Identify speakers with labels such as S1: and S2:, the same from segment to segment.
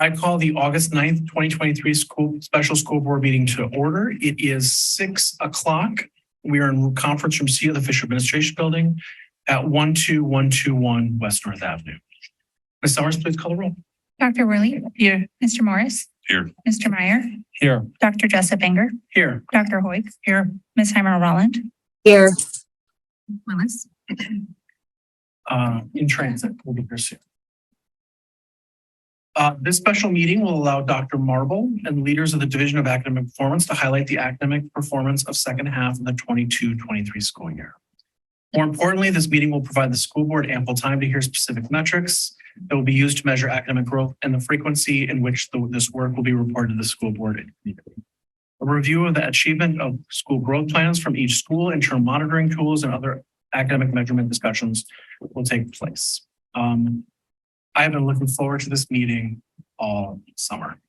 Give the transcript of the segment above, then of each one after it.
S1: I call the August 9th, 2023 special school board meeting to order. It is 6 o'clock. We are in conference room C of the Fisher Administration Building at 12121 West North Avenue. Ms. Summers, please call the roll.
S2: Dr. Worley. Here. Mr. Morris.
S3: Here.
S2: Mr. Meyer.
S1: Here.
S2: Dr. Jessup Enger.
S1: Here.
S2: Dr. Hoyt. Here. Ms. Heimer-Rolland.
S4: Here.
S2: Willis.
S1: In transit, we'll be here soon. This special meeting will allow Dr. Marble and leaders of the Division of Academic Performance to highlight the academic performance of second half of the 22-23 school year. More importantly, this meeting will provide the school board ample time to hear specific metrics that will be used to measure academic growth and the frequency in which this work will be reported to the school board. A review of the achievement of school growth plans from each school, internal monitoring tools, and other academic measurement discussions will take place. I have been looking forward to this meeting all summer.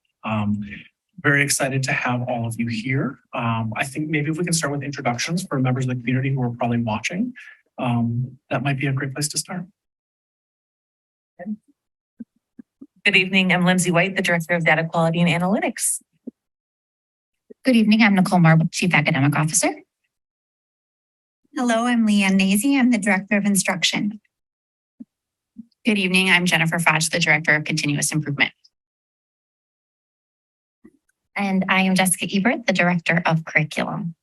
S1: Very excited to have all of you here. I think maybe if we can start with introductions for members of the community who are probably watching, that might be a great place to start.
S5: Good evening. I'm Lindsay White, the Director of Data Quality and Analytics.
S2: Good evening. I'm Nicole Marble, Chief Academic Officer.
S6: Hello, I'm Leanne Nazy. I'm the Director of Instruction.
S2: Good evening. I'm Jennifer Fodge, the Director of Continuous Improvement. And I am Jessica Ebert, the Director of Curriculum.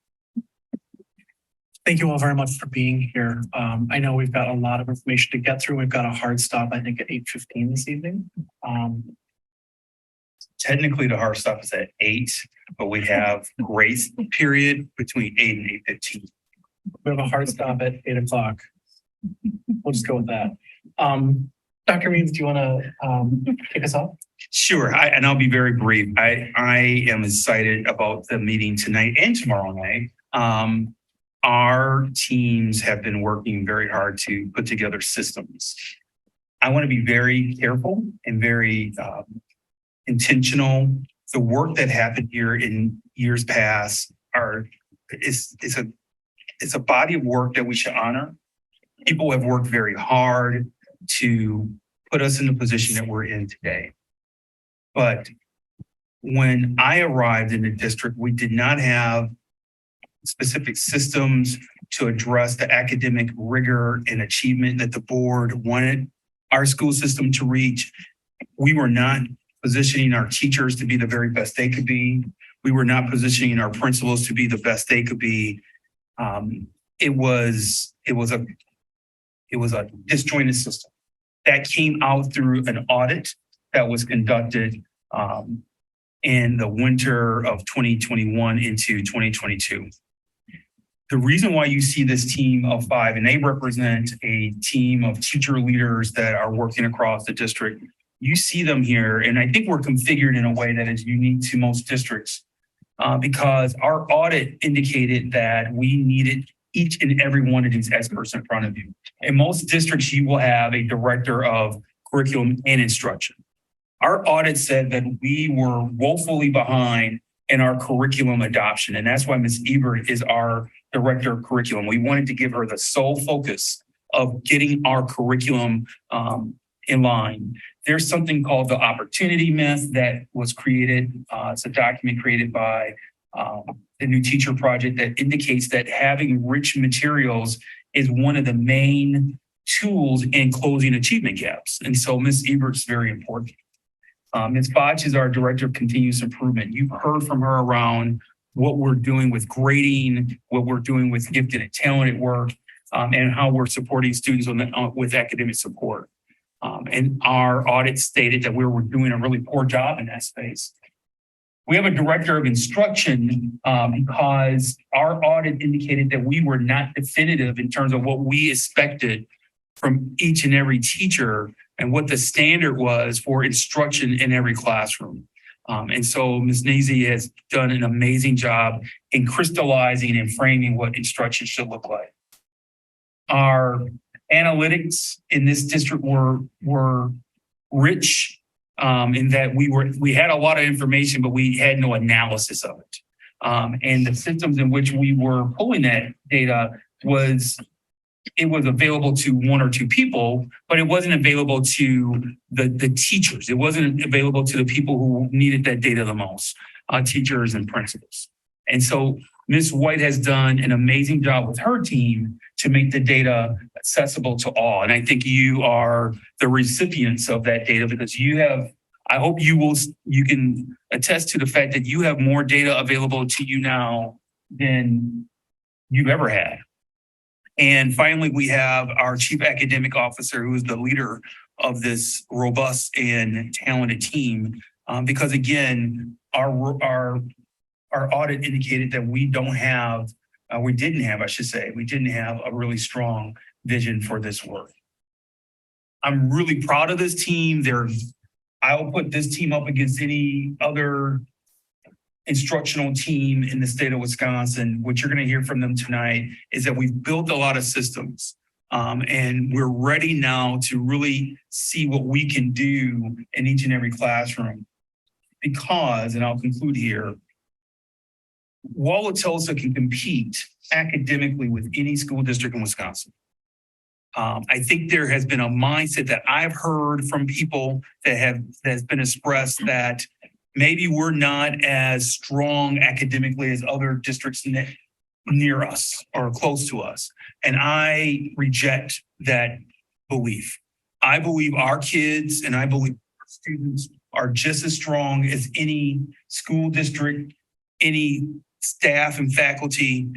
S1: Thank you all very much for being here. I know we've got a lot of information to get through. We've got a hard stop, I think, at 8:15 this evening.
S3: Technically, the hard stop is at 8, but we have grace period between 8 and 8:15.
S1: We have a hard stop at 8 o'clock. We'll just go with that. Dr. Means, do you want to kick us off?
S3: Sure, and I'll be very brief. I am excited about the meeting tonight and tomorrow night. Our teams have been working very hard to put together systems. I want to be very careful and very intentional. The work that happened here in years past is a body of work that we should honor. People have worked very hard to put us in the position that we're in today. But when I arrived in the district, we did not have specific systems to address the academic rigor and achievement that the board wanted our school system to reach. We were not positioning our teachers to be the very best they could be. We were not positioning our principals to be the best they could be. It was a disjointed system that came out through an audit that was conducted in the winter of 2021 into 2022. The reason why you see this team of 5, and they represent a team of teacher leaders that are working across the district, you see them here, and I think we're configured in a way that is unique to most districts because our audit indicated that we needed each and every one of these experts in front of you. In most districts, you will have a director of curriculum and instruction. Our audit said that we were woefully behind in our curriculum adoption, and that's why Ms. Ebert is our director of curriculum. We wanted to give her the sole focus of getting our curriculum in line. There's something called the opportunity myth that was created. It's a document created by the New Teacher Project that indicates that having rich materials is one of the main tools in closing achievement gaps. And so Ms. Ebert's very important. Ms. Fodge is our Director of Continuous Improvement. You've heard from her around what we're doing with grading, what we're doing with gifted and talented work, and how we're supporting students with academic support. And our audit stated that we were doing a really poor job in that space. We have a director of instruction because our audit indicated that we were not definitive in terms of what we expected from each and every teacher and what the standard was for instruction in every classroom. And so Ms. Nazy has done an amazing job in crystallizing and framing what instruction should look like. Our analytics in this district were rich in that we had a lot of information, but we had no analysis of it. And the systems in which we were pulling that data was it was available to one or two people, but it wasn't available to the teachers. It wasn't available to the people who needed that data the most, teachers and principals. And so Ms. White has done an amazing job with her team to make the data accessible to all. And I think you are the recipients of that data because you have, I hope you can attest to the fact that you have more data available to you now than you've ever had. And finally, we have our chief academic officer, who is the leader of this robust and talented team. Because again, our audit indicated that we didn't have a really strong vision for this work. I'm really proud of this team. I'll put this team up against any other instructional team in the state of Wisconsin. What you're going to hear from them tonight is that we've built a lot of systems and we're ready now to really see what we can do in each and every classroom. Because, and I'll conclude here, Wauwatosa can compete academically with any school district in Wisconsin. I think there has been a mindset that I've heard from people that's been expressed that maybe we're not as strong academically as other districts near us or close to us. And I reject that belief. I believe our kids and I believe our students are just as strong as any school district, any staff and faculty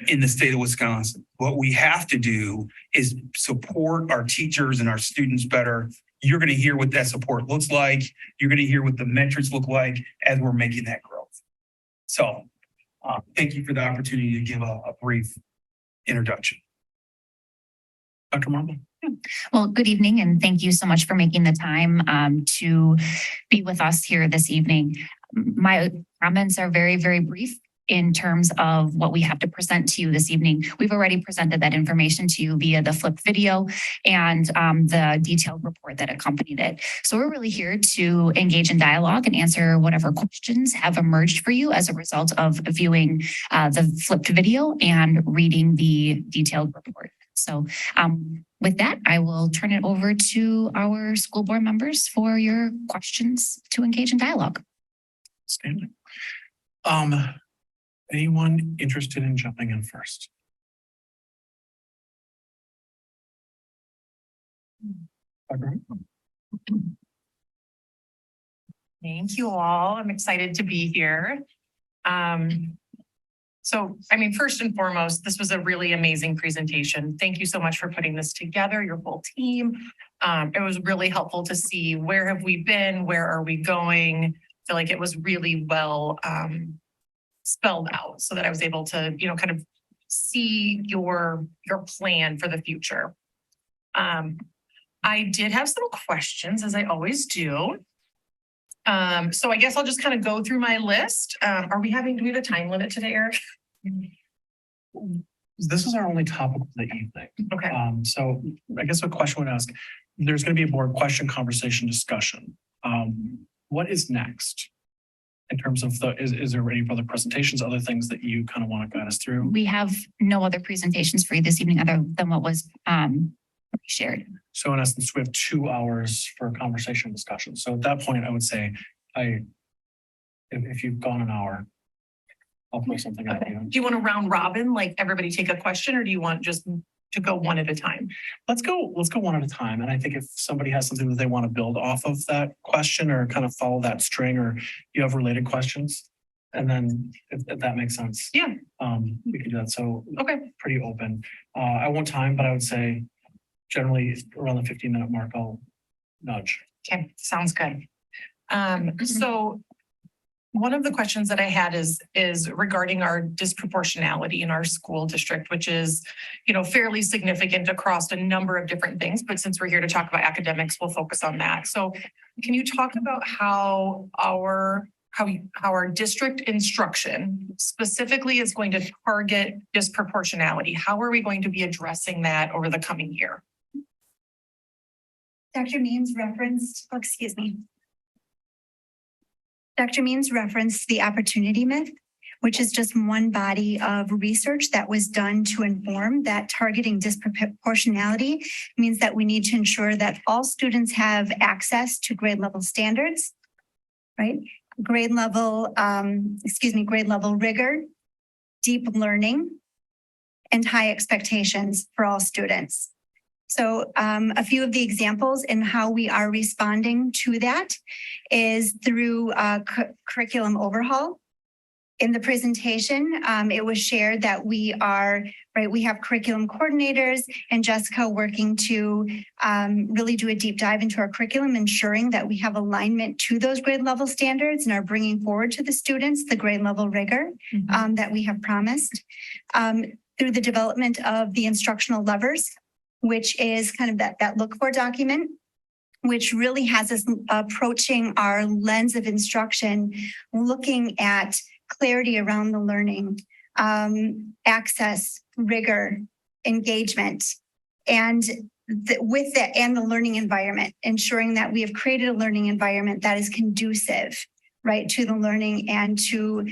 S3: in the state of Wisconsin. What we have to do is support our teachers and our students better. You're going to hear what that support looks like. You're going to hear what the metrics look like as we're making that growth. So thank you for the opportunity to give a brief introduction.
S1: Dr. Marble.
S2: Well, good evening, and thank you so much for making the time to be with us here this evening. My comments are very, very brief in terms of what we have to present to you this evening. We've already presented that information to you via the flipped video and the detailed report that accompanied it. So we're really here to engage in dialogue and answer whatever questions have emerged for you as a result of viewing the flipped video and reading the detailed report. So with that, I will turn it over to our school board members for your questions to engage in dialogue.
S1: Standing. Anyone interested in jumping in first?
S5: Thank you all. I'm excited to be here. First and foremost, this was a really amazing presentation. Thank you so much for putting this together, your whole team. It was really helpful to see where have we been, where are we going. I feel like it was really well spelled out so that I was able to, kind of see your plan for the future. I did have some questions, as I always do. So I guess I'll just kind of go through my list. Do we have a time limit today, Eric?
S1: This is our only topic of the evening.
S5: Okay.
S1: So I guess a question I would ask, there's going to be a board question, conversation, discussion. What is next? In terms of is there any further presentations, other things that you kind of want to guide us through?
S2: We have no other presentations for you this evening other than what was shared.
S1: So in essence, we have 2 hours for conversation and discussion. So at that point, I would say, if you've gone an hour, I'll throw something at you.
S5: Do you want to round robin, like everybody take a question, or do you want just to go one at a time?
S1: Let's go one at a time. And I think if somebody has something that they want to build off of that question or kind of follow that string, or you have related questions, and then if that makes sense.
S5: Yeah.
S1: We can do that. So
S5: okay.
S1: Pretty open. I won't time, but I would say generally around the 15-minute mark, I'll nudge.
S5: Okay, sounds good. So one of the questions that I had is regarding our disproportionality in our school district, which is, fairly significant across a number of different things. But since we're here to talk about academics, we'll focus on that. So can you talk about how our district instruction specifically is going to target disproportionality? How are we going to be addressing that over the coming year?
S6: Dr. Means referenced the opportunity myth, which is just one body of research that was done to inform that targeting disproportionality means that we need to ensure that all students have access to grade level standards, right? Grade level rigor, deep learning, and high expectations for all students. So a few of the examples in how we are responding to that is through curriculum overhaul. In the presentation, it was shared that we have curriculum coordinators and Jessica working to really do a deep dive into our curriculum, ensuring that we have alignment to those grade level standards and are bringing forward to the students the grade level rigor that we have promised. Through the development of the instructional levers, which is kind of that look for document, which really has us approaching our lens of instruction, looking at clarity around the learning, access, rigor, engagement, and with that and the learning environment, ensuring that we have created a learning environment that is conducive, right, to the learning and to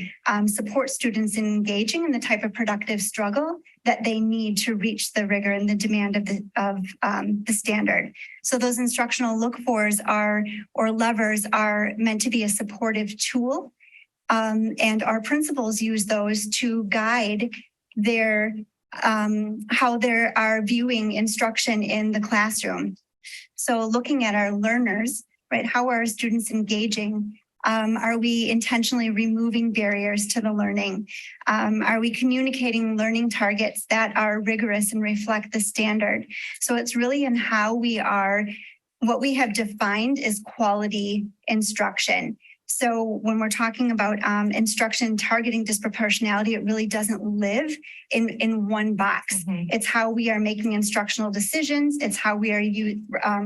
S6: support students in engaging in the type of productive struggle that they need to reach the rigor and the demand of the standard. So those instructional look-fors or levers are meant to be a supportive tool, and our principals use those to guide their how they are viewing instruction in the classroom. So looking at our learners, right, how are our students engaging? Are we intentionally removing barriers to the learning? Are we communicating learning targets that are rigorous and reflect the standard? So it's really in how what we have defined is quality instruction. So when we're talking about instruction targeting disproportionality, it really doesn't live in one box. It's how we are making instructional decisions. It's how we are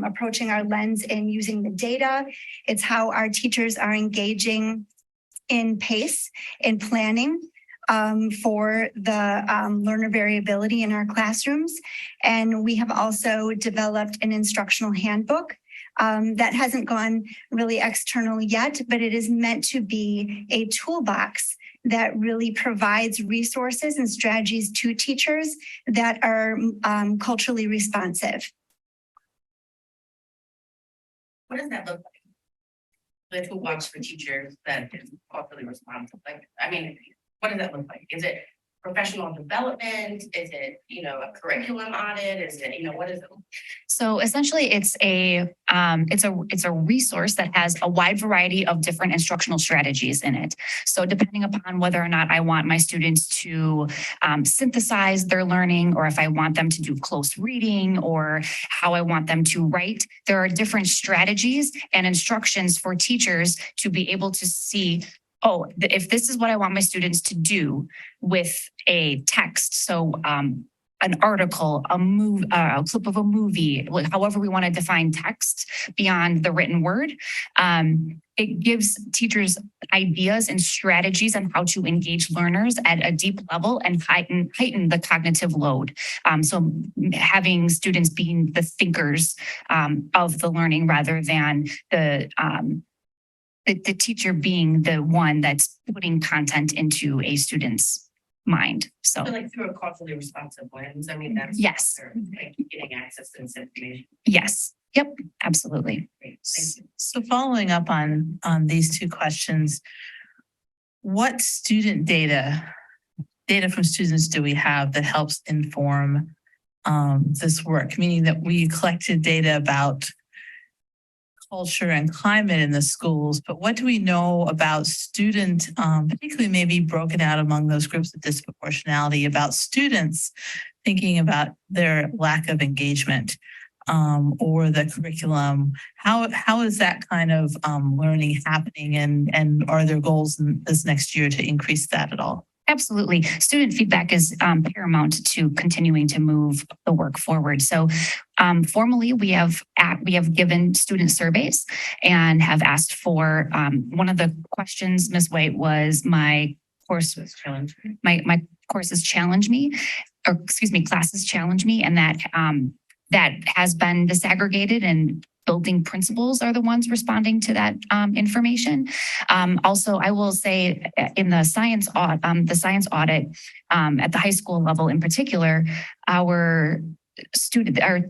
S6: approaching our lens and using the data. It's how our teachers are engaging in pace, in planning for the learner variability in our classrooms. And we have also developed an instructional handbook that hasn't gone really external yet, but it is meant to be a toolbox that really provides resources and strategies to teachers that are culturally responsive.
S4: What does that look like? The toolbox for teachers that is culturally responsive. Like, I mean, what does that look like? Is it professional development? Is it, a curriculum audit? Is it, what is it?
S2: So essentially it's a resource that has a wide variety of different instructional strategies in it. So depending upon whether or not I want my students to synthesize their learning, or if I want them to do close reading, or how I want them to write, there are different strategies and instructions for teachers to be able to see, oh, if this is what I want my students to do with a text. So an article, a clip of a movie, however we want to define text beyond the written word. It gives teachers ideas and strategies on how to engage learners at a deep level and heighten the cognitive load. So having students being the thinkers of the learning rather than the teacher being the one that's putting content into a student's mind. So
S4: Like through a culturally responsive lens. I mean, that's
S2: yes,
S4: like getting access to this information.
S2: yes, yep, absolutely.
S4: Great. Thank you.
S7: So following up on these two questions, what student data from students do we have that helps inform this work? Meaning that we collected data about culture and climate in the schools, but what do we know about student, particularly maybe broken out among those groups of disproportionality, about students thinking about their lack of engagement or the curriculum? How is that kind of learning happening, and are there goals in this next year to increase that at all?
S2: Absolutely. Student feedback is paramount to continuing to move the work forward. So formally, we have given student surveys and have asked for one of the questions, Ms. White, was my courses challenge me, or excuse me, classes challenge me, and that has been disaggregated and building principals are the ones responding to that information. Also, I will say in the science audit at the high school level in particular, our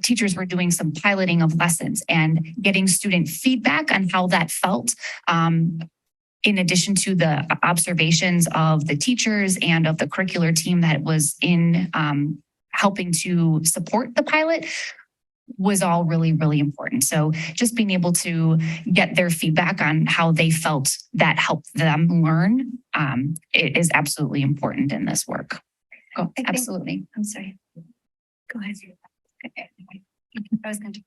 S2: teachers were doing some piloting of lessons and getting student feedback on how that felt. In addition to the observations of the teachers and of the curricular team that was in helping to support the pilot was all really, really important. So just being able to get their feedback on how they felt that helped them learn it is absolutely important in this work. Absolutely.
S6: I'm sorry. Go ahead. I was going to.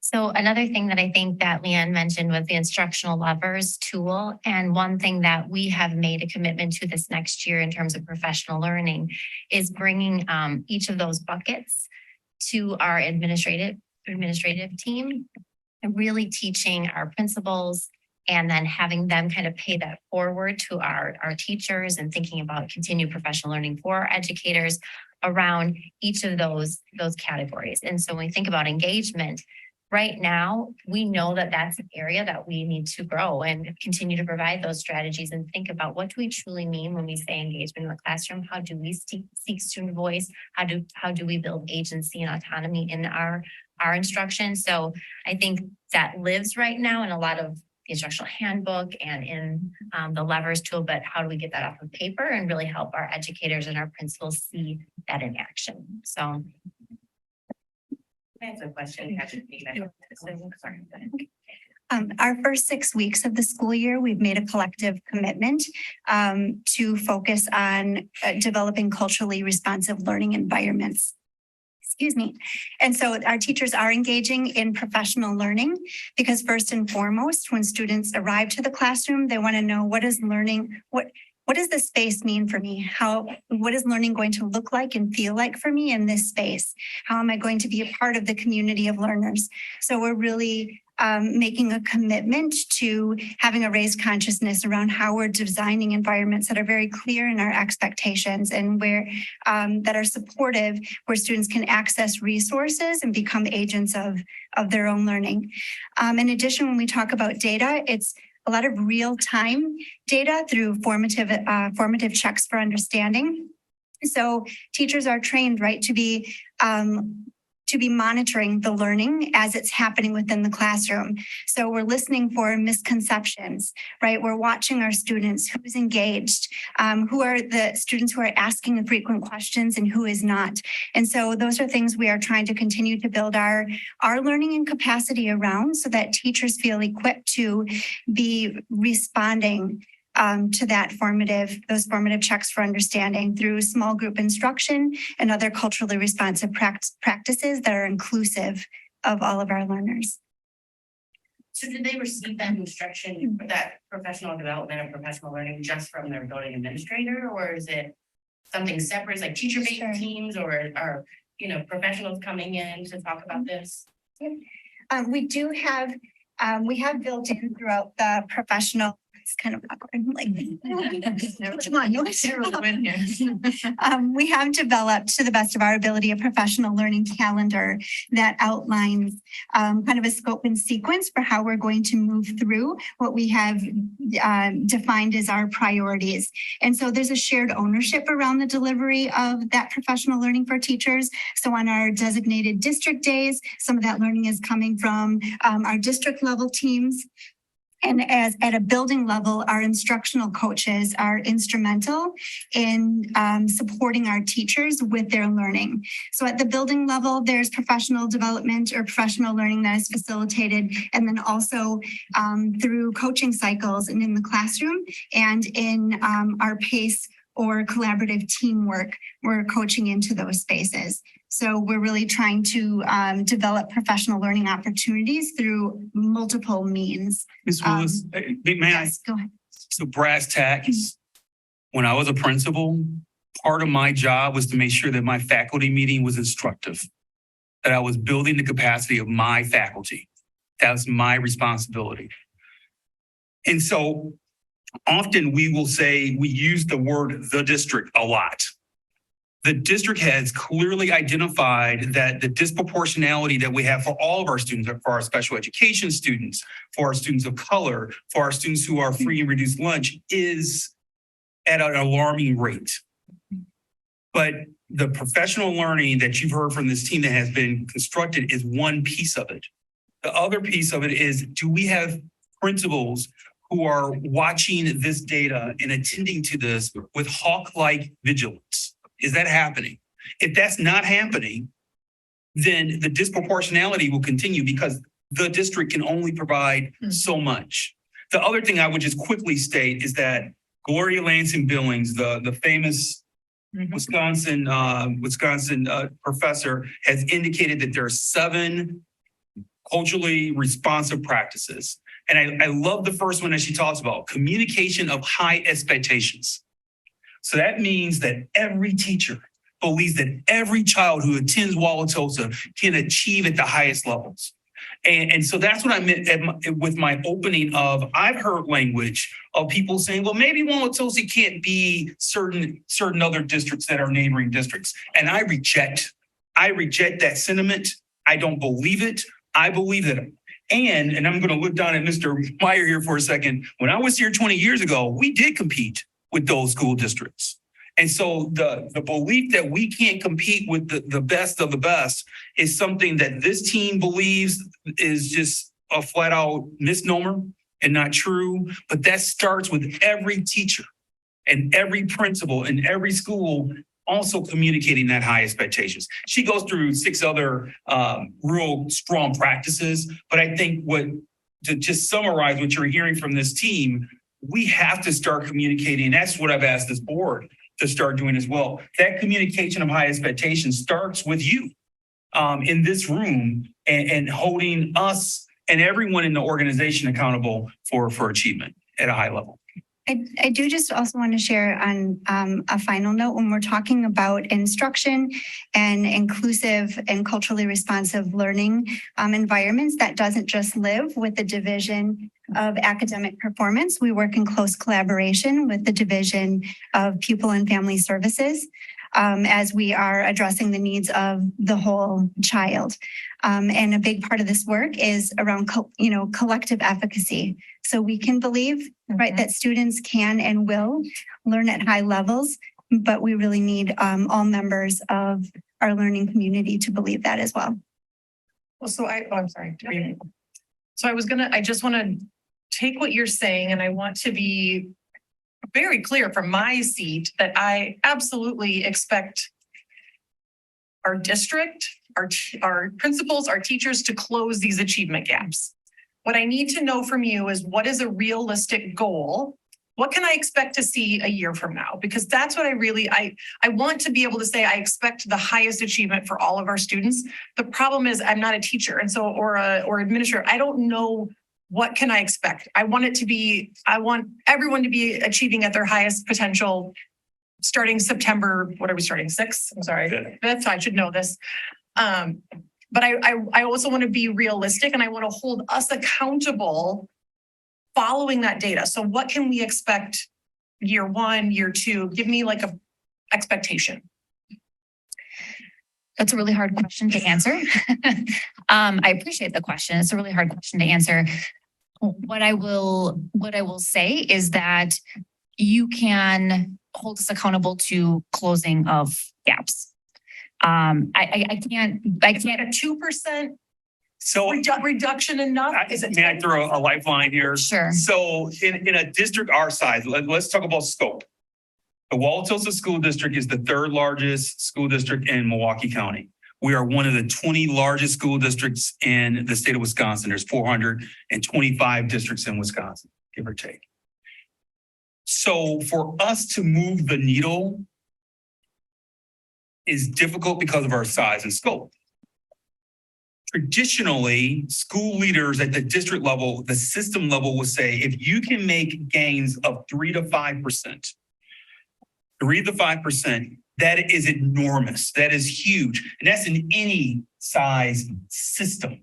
S8: So another thing that I think that Leanne mentioned was the instructional levers tool. And one thing that we have made a commitment to this next year in terms of professional learning is bringing each of those buckets to our administrative team and really teaching our principals and then having them kind of pay that forward to our teachers and thinking about continued professional learning for our educators around each of those categories. And so when we think about engagement, right now, we know that that's an area that we need to grow and continue to provide those strategies and think about what do we truly mean when we say engagement in the classroom? How do we seek student voice? How do we build agency and autonomy in our instruction? So I think that lives right now in a lot of the instructional handbook and in the levers tool, but how do we get that off of paper and really help our educators and our principals see that in action? So
S4: That's a question. Sorry.
S6: Our first 6 weeks of the school year, we've made a collective commitment to focus on developing culturally responsive learning environments. Excuse me. And so our teachers are engaging in professional learning because first and foremost, when students arrive to the classroom, they want to know what does this space mean for me? What is learning going to look like and feel like for me in this space? How am I going to be a part of the community of learners? So we're really making a commitment to having a raised consciousness around how we're designing environments that are very clear in our expectations and where that are supportive, where students can access resources and become agents of their own learning. In addition, when we talk about data, it's a lot of real-time data through formative checks for understanding. So teachers are trained, right, to be monitoring the learning as it's happening within the classroom. So we're listening for misconceptions, right? We're watching our students, who's engaged, who are the students who are asking the frequent questions and who is not. And so those are things we are trying to continue to build our learning and capacity around so that teachers feel equipped to be responding to those formative checks for understanding through small group instruction and other culturally responsive practices that are inclusive of all of our learners.
S4: So did they receive that instruction for that professional development and professional learning just from their building administrator, or is it something separate, like teacher-based teams, or are professionals coming in to talk about this?
S6: We do have built in throughout the professional. It's kind of awkward. Like, come on, you really win here. We have developed, to the best of our ability, a professional learning calendar that outlines kind of a scope and sequence for how we're going to move through what we have defined as our priorities. And so there's a shared ownership around the delivery of that professional learning for teachers. So on our designated district days, some of that learning is coming from our district level teams. And as at a building level, our instructional coaches are instrumental in supporting our teachers with their learning. So at the building level, there's professional development or professional learning that is facilitated, and then also through coaching cycles and in the classroom and in our PACE or collaborative teamwork, we're coaching into those spaces. So we're really trying to develop professional learning opportunities through multiple means.
S3: Ms. Willis, may I?
S6: Yes, go ahead.
S3: So brass tacks, when I was a principal, part of my job was to make sure that my faculty meeting was instructive, that I was building the capacity of my faculty. That was my responsibility. And so often we will say, we use the word the district a lot. the district has clearly identified that the disproportionality that we have for all of our students, for our special education students, for our students of color, for our students who are free and reduced lunch, is at an alarming rate. But the professional learning that you've heard from this team that has been constructed is one piece of it. The other piece of it is, do we have principals who are watching this data and attending to this with hawk-like vigilance? Is that happening? If that's not happening, then the disproportionality will continue because the district can only provide so much. The other thing I would just quickly state is that Gloria Lansing Billings, the famous Wisconsin professor, has indicated that there are 7 culturally responsive practices. And I love the first one that she talks about, communication of high expectations. So that means that every teacher believes that every child who attends Wauwatosa can achieve at the highest levels. And so that's what I meant with my opening of, I've heard language of people saying, well, maybe Wauwatosa can't be certain other districts that are neighboring districts. And I reject that sentiment. I don't believe it. I believe that. And I'm going to look down at Mr. Meyer here for a second. When I was here 20 years ago, we did compete with those school districts. And so the belief that we can't compete with the best of the best is something that this team believes is just a flat out misnomer and not true. But that starts with every teacher and every principal in every school also communicating that high expectations. She goes through 6 other real strong practices. But I think to just summarize what you're hearing from this team, we have to start communicating. That's what I've asked this board to start doing as well. That communication of high expectations starts with you in this room and holding us and everyone in the organization accountable for achievement at a high level.
S6: I do just also want to share on a final note, when we're talking about instruction and inclusive and culturally responsive learning environments, that doesn't just live with the Division of Academic Performance. We work in close collaboration with the Division of Pupil and Family Services as we are addressing the needs of the whole child. And a big part of this work is around, collective efficacy. So we can believe, right, that students can and will learn at high levels, but we really need all members of our learning community to believe that as well.
S5: Well, I'm sorry. So I just want to take what you're saying, and I want to be very clear from my seat that I absolutely expect our district, our principals, our teachers to close these achievement gaps. What I need to know from you is, what is a realistic goal? What can I expect to see a year from now? Because that's what I want to be able to say, I expect the highest achievement for all of our students. The problem is I'm not a teacher, and so, or administrator. I don't know, what can I expect? I want everyone to be achieving at their highest potential starting September. What are we starting? 6th? I'm sorry. That's, I should know this. But I also want to be realistic, and I want to hold us accountable following that data. So what can we expect year 1, year 2? Give me like a expectation.
S2: That's a really hard question to answer. I appreciate the question. It's a really hard question to answer. What I will say is that you can hold us accountable to closing of gaps. I can't
S5: A 2% reduction enough?
S3: May I throw a lifeline here?
S2: Sure.
S3: So in a district our size, let's talk about scope. The Wauwatosa School District is the 3rd largest school district in Milwaukee County. We are one of the 20 largest school districts in the state of Wisconsin. There's 425 districts in Wisconsin, give or take. So for us to move the needle is difficult because of our size and scope. Traditionally, school leaders at the district level, the system level, will say, if you can make gains of 3 to 5%, 3 to 5%, that is enormous. That is huge. And that's in any size system.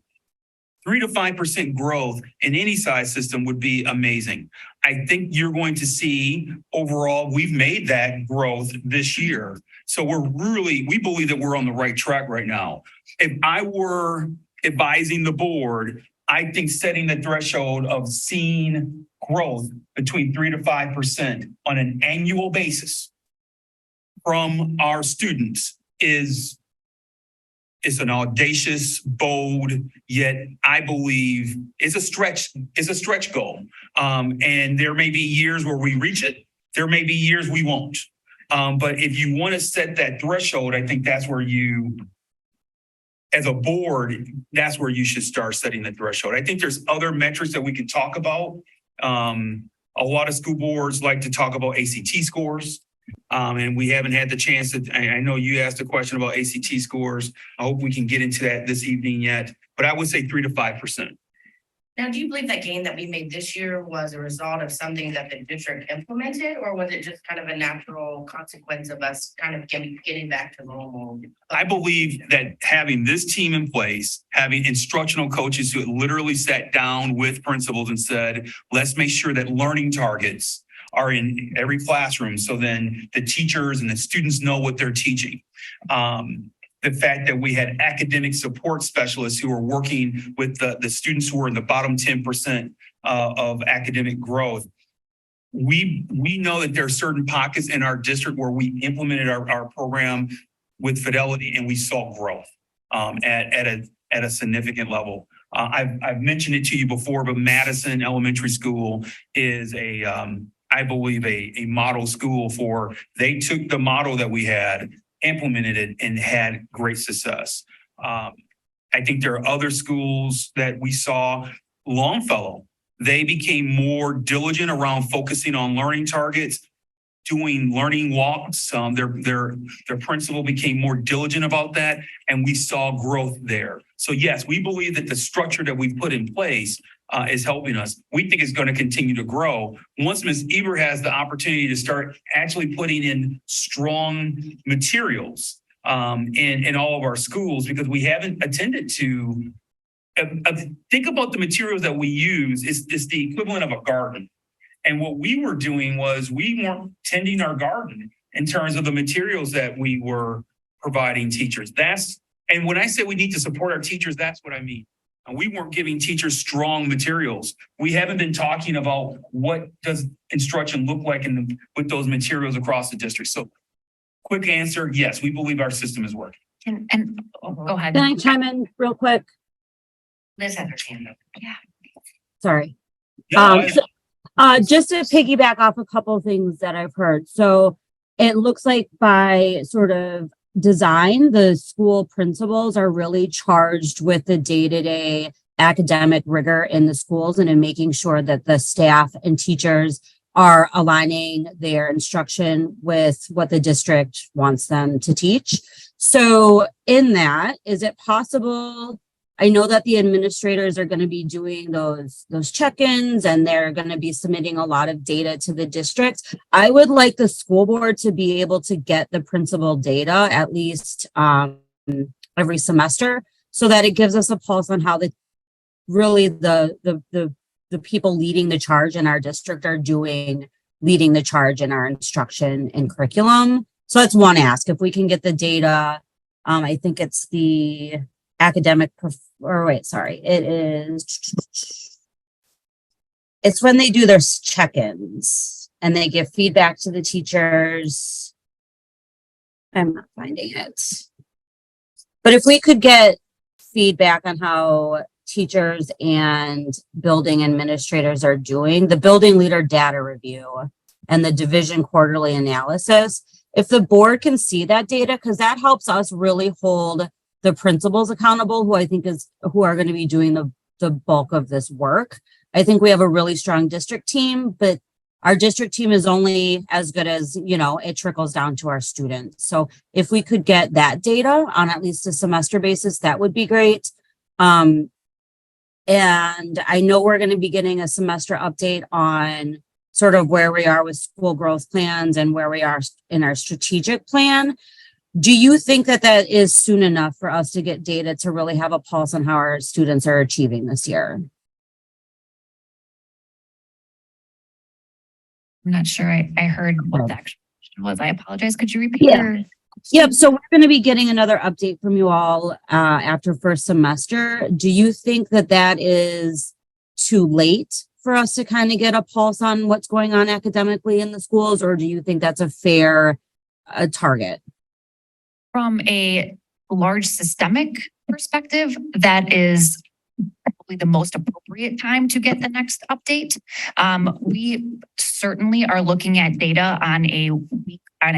S3: 3 to 5% growth in any size system would be amazing. I think you're going to see overall, we've made that growth this year. So we believe that we're on the right track right now. If I were advising the board, I think setting the threshold of seeing growth between 3 to 5% on an annual basis from our students is an audacious, bold, yet I believe is a stretch goal. And there may be years where we reach it. There may be years we won't. But if you want to set that threshold, I think that's where as a board, that's where you should start setting the threshold. I think there's other metrics that we can talk about. A lot of school boards like to talk about ACT scores. And we haven't had the chance to, I know you asked a question about ACT scores. I hope we can get into that this evening yet, but I would say 3 to 5%.
S4: Now, do you believe that gain that we made this year was a result of something that the district implemented, or was it just kind of a natural consequence of us kind of getting back to normal?
S3: I believe that having this team in place, having instructional coaches who literally sat down with principals and said, let's make sure that learning targets are in every classroom. So then the teachers and the students know what they're teaching. The fact that we had academic support specialists who are working with the students who are in the bottom 10% of academic growth. We know that there are certain pockets in our district where we implemented our program with fidelity and we saw growth at a significant level. I've mentioned it to you before, but Madison Elementary School is I believe a model school they took the model that we had, implemented it, and had great success. I think there are other schools that we saw. Longfellow, they became more diligent around focusing on learning targets, doing learning walks. Their principal became more diligent about that, and we saw growth there. So yes, we believe that the structure that we've put in place is helping us. We think it's going to continue to grow. Once Ms. Eber has the opportunity to start actually putting in strong materials in all of our schools, because we haven't attended to think about the materials that we use is the equivalent of a garden. And what we were doing was we weren't tending our garden in terms of the materials that we were providing teachers. And when I say we need to support our teachers, that's what I mean. And we weren't giving teachers strong materials. We haven't been talking about what does instruction look like with those materials across the district. So quick answer, yes, we believe our system is working.
S2: Go ahead.
S9: Can I chime in real quick?
S4: Liz has her hand up.
S9: Sorry.
S3: No,
S9: Just to piggyback off a couple of things that I've heard. So it looks like by sort of design, the school principals are really charged with the day-to-day academic rigor in the schools and in making sure that the staff and teachers are aligning their instruction with what the district wants them to teach. So in that, is it possible? I know that the administrators are going to be doing those check-ins and they're going to be submitting a lot of data to the district. I would like the school board to be able to get the principal data at least every semester so that it gives us a pulse on how the people leading the charge in our district are leading the charge in our instruction and curriculum. So that's one ask. If we can get the data, I think it's the it's when they do their check-ins and they give feedback to the teachers. I'm not finding it. But if we could get feedback on how teachers and building administrators are doing, the building leader data review and the division quarterly analysis, if the board can see that data, because that helps us really hold the principals accountable, who I think who are going to be doing the bulk of this work. I think we have a really strong district team, but our district team is only as good as, it trickles down to our students. So if we could get that data on at least a semester basis, that would be great. And I know we're going to be getting a semester update on sort of where we are with school growth plans and where we are in our strategic plan. Do you think that is soon enough for us to get data to really have a pulse on how our students are achieving this year?
S2: I'm not sure I heard what that question was. I apologize. Could you repeat
S9: Yeah.
S2: your
S9: Yep. So we're going to be getting another update from you all after first semester. Do you think that that is too late for us to kind of get a pulse on what's going on academically in the schools, or do you think that's a fair target?
S2: From a large systemic perspective, that is probably the most appropriate time to get the next update. We certainly are looking at data on a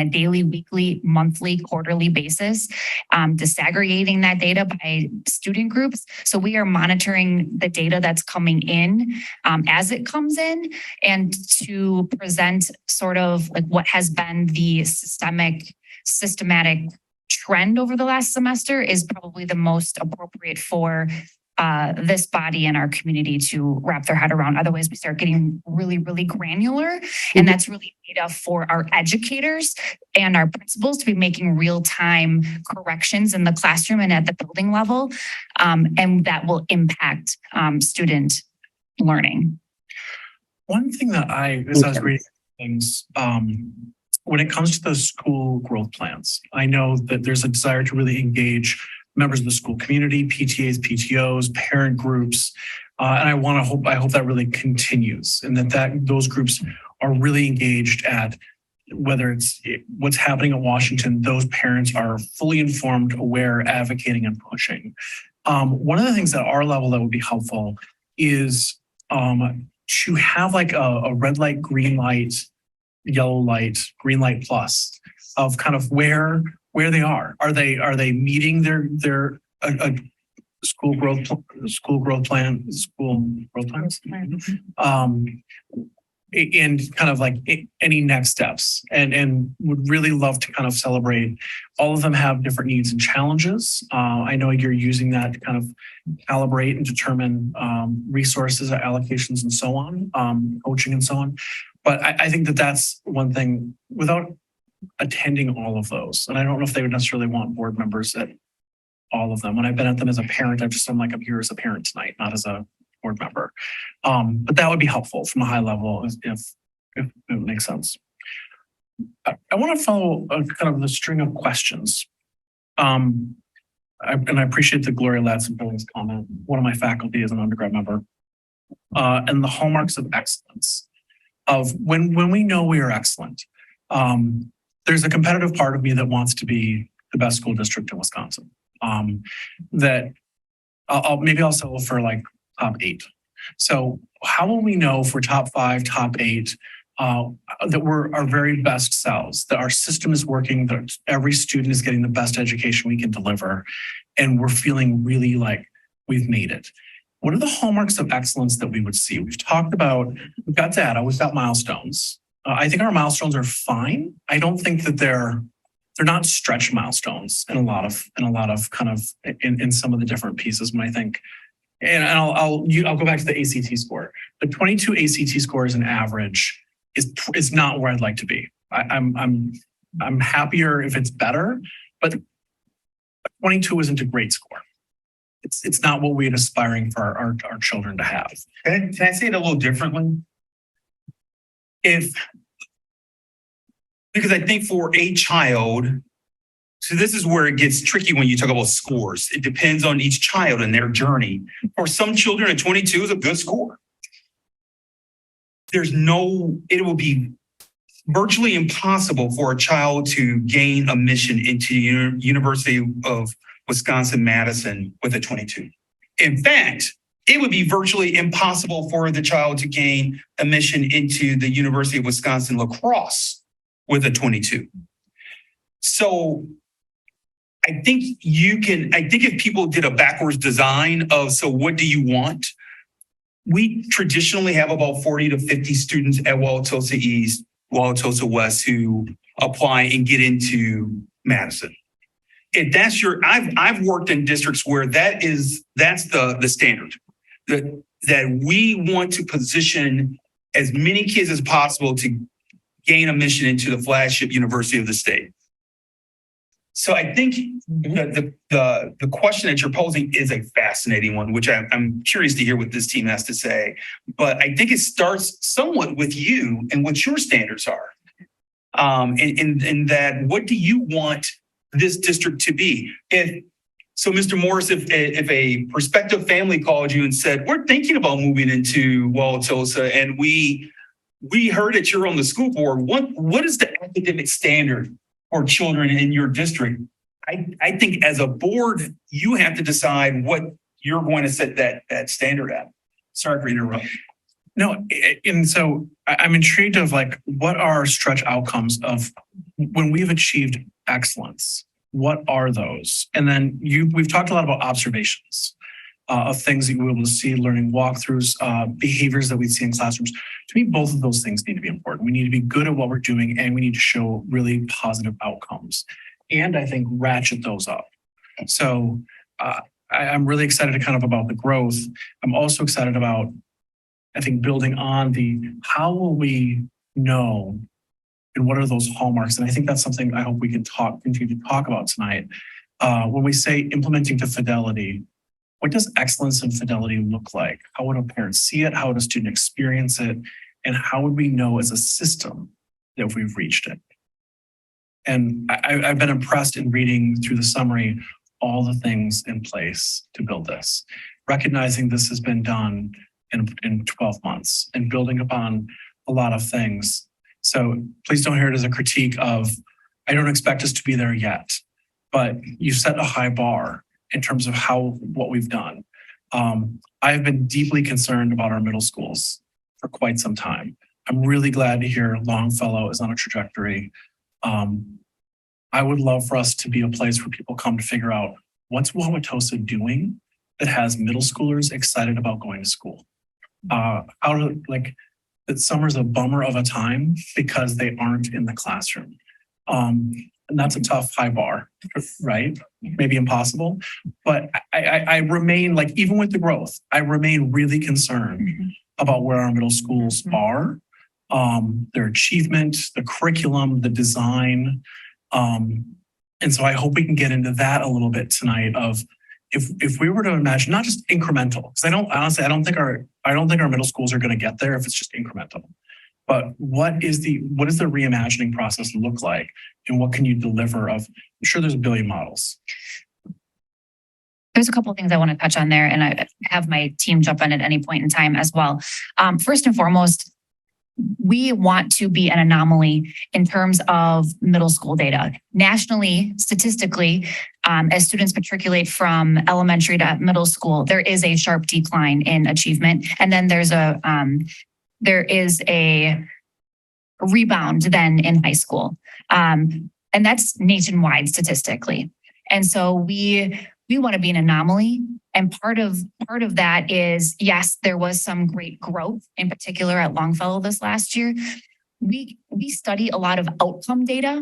S2: daily, weekly, monthly, quarterly basis, disaggregating that data by student groups. So we are monitoring the data that's coming in as it comes in, and to present sort of like what has been the systematic trend over the last semester is probably the most appropriate for this body and our community to wrap their head around. Otherwise, we start getting really, really granular. And that's really data for our educators and our principals to be making real-time corrections in the classroom and at the building level. And that will impact student learning.
S1: One thing that as I was reading things, when it comes to the school growth plans, I know that there's a desire to really engage members of the school community, PTAs, PTOs, parent groups, and I hope that really continues, and that those groups are really engaged at whether it's what's happening at Washington. Those parents are fully informed, aware, advocating, and pushing. One of the things at our level that would be helpful is to have like a red light, green light, yellow light, green light plus of kind of where they are. Are they meeting their school growth plans? And kind of like any next steps, and would really love to kind of celebrate. All of them have different needs and challenges. I know you're using that to kind of calibrate and determine resources, allocations, and so on, coaching and so on. But I think that that's one thing without attending all of those. And I don't know if they would necessarily want board members at all of them. When I've been at them as a parent, I'm like, I'm here as a parent tonight, not as a board member. But that would be helpful from a high level if it makes sense. I want to follow kind of the string of questions. And I appreciate the Gloria Ladson-Billings comment. One of my faculty is an undergrad member. And the hallmarks of excellence of when we know we are excellent. There's a competitive part of me that wants to be the best school district in Wisconsin. That I'll settle for like top 8. So how will we know for top 5, top 8, that we're our very best selves, that our system is working, that every student is getting the best education we can deliver, and we're feeling really like we've made it? What are the hallmarks of excellence that we would see? We've talked about, we've got data, we've got milestones. I think our milestones are fine. I don't think that they're not stretch milestones in a lot of kind of in some of the different pieces. When I think, and I'll go back to the ACT score. The 22 ACT score as an average is not where I'd like to be. I'm happier if it's better, but 22 isn't a great score. It's not what we're aspiring for our children to have.
S3: Can I say it a little differently? Because I think for a child, so this is where it gets tricky when you talk about scores. It depends on each child and their journey. For some children, a 22 is a good score. It will be virtually impossible for a child to gain admission into University of Wisconsin-Madison with a 22. In fact, it would be virtually impossible for the child to gain admission into the University of Wisconsin-La Crosse with a 22. So I think if people did a backwards design of, so what do you want? We traditionally have about 40 to 50 students at Wauwatosa East, Wauwatosa West who apply and get into Madison. If that's I've worked in districts where that's the standard. That we want to position as many kids as possible to gain admission into the flagship university of the state. So I think the question that you're posing is a fascinating one, which I'm curious to hear what this team has to say. But I think it starts somewhat with you and what your standards are. In that, what do you want this district to be? So Mr. Morris, if a prospective family called you and said, we're thinking about moving into Wauwatosa and we heard that you're on the school board, what is the academic standard for children in your district? I think as a board, you have to decide what you're going to set that standard at. Sorry for interrupting.
S1: No, and so I'm intrigued of like, what are stretch outcomes of when we've achieved excellence? What are those? And then we've talked a lot about observations of things that you were able to see, learning walkthroughs, behaviors that we see in classrooms. To me, both of those things need to be important. We need to be good at what we're doing, and we need to show really positive outcomes. And I think ratchet those up. So I'm really excited about the growth. I'm also excited about, I think, building on how will we know and what are those hallmarks? And I think that's something I hope we can continue to talk about tonight. When we say implementing to fidelity, what does excellence and fidelity look like? How would a parent see it? How would a student experience it? And how would we know as a system that we've reached it? And I've been impressed in reading through the summary all the things in place to build this, recognizing this has been done in 12 months and building upon a lot of things. So please don't hear it as a critique of, I don't expect us to be there yet, but you set a high bar in terms of what we've done. I've been deeply concerned about our middle schools for quite some time. I'm really glad to hear Longfellow is on a trajectory. I would love for us to be a place where people come to figure out what's Wauwatosa doing that has middle schoolers excited about going to school. That summer's a bummer of a time because they aren't in the classroom. And that's a tough high bar, right? Maybe impossible. But I remain, even with the growth, I remain really concerned about where our middle schools are, their achievement, the curriculum, the design. And so I hope we can get into that a little bit tonight of if we were to imagine not just incremental, because I don't think our middle schools are going to get there if it's just incremental. But what is the reimagining process look like, and what can you deliver of? I'm sure there's a billion models.
S2: There's a couple of things I want to touch on there, and I have my team jump in at any point in time as well. First and foremost, we want to be an anomaly in terms of middle school data. Nationally, statistically, as students matriculate from elementary to middle school, there is a sharp decline in achievement. And then there is a rebound then in high school. And that's nationwide statistically. And so we want to be an anomaly. And part of that is, yes, there was some great growth, in particular at Longfellow this last year. We study a lot of outcome data.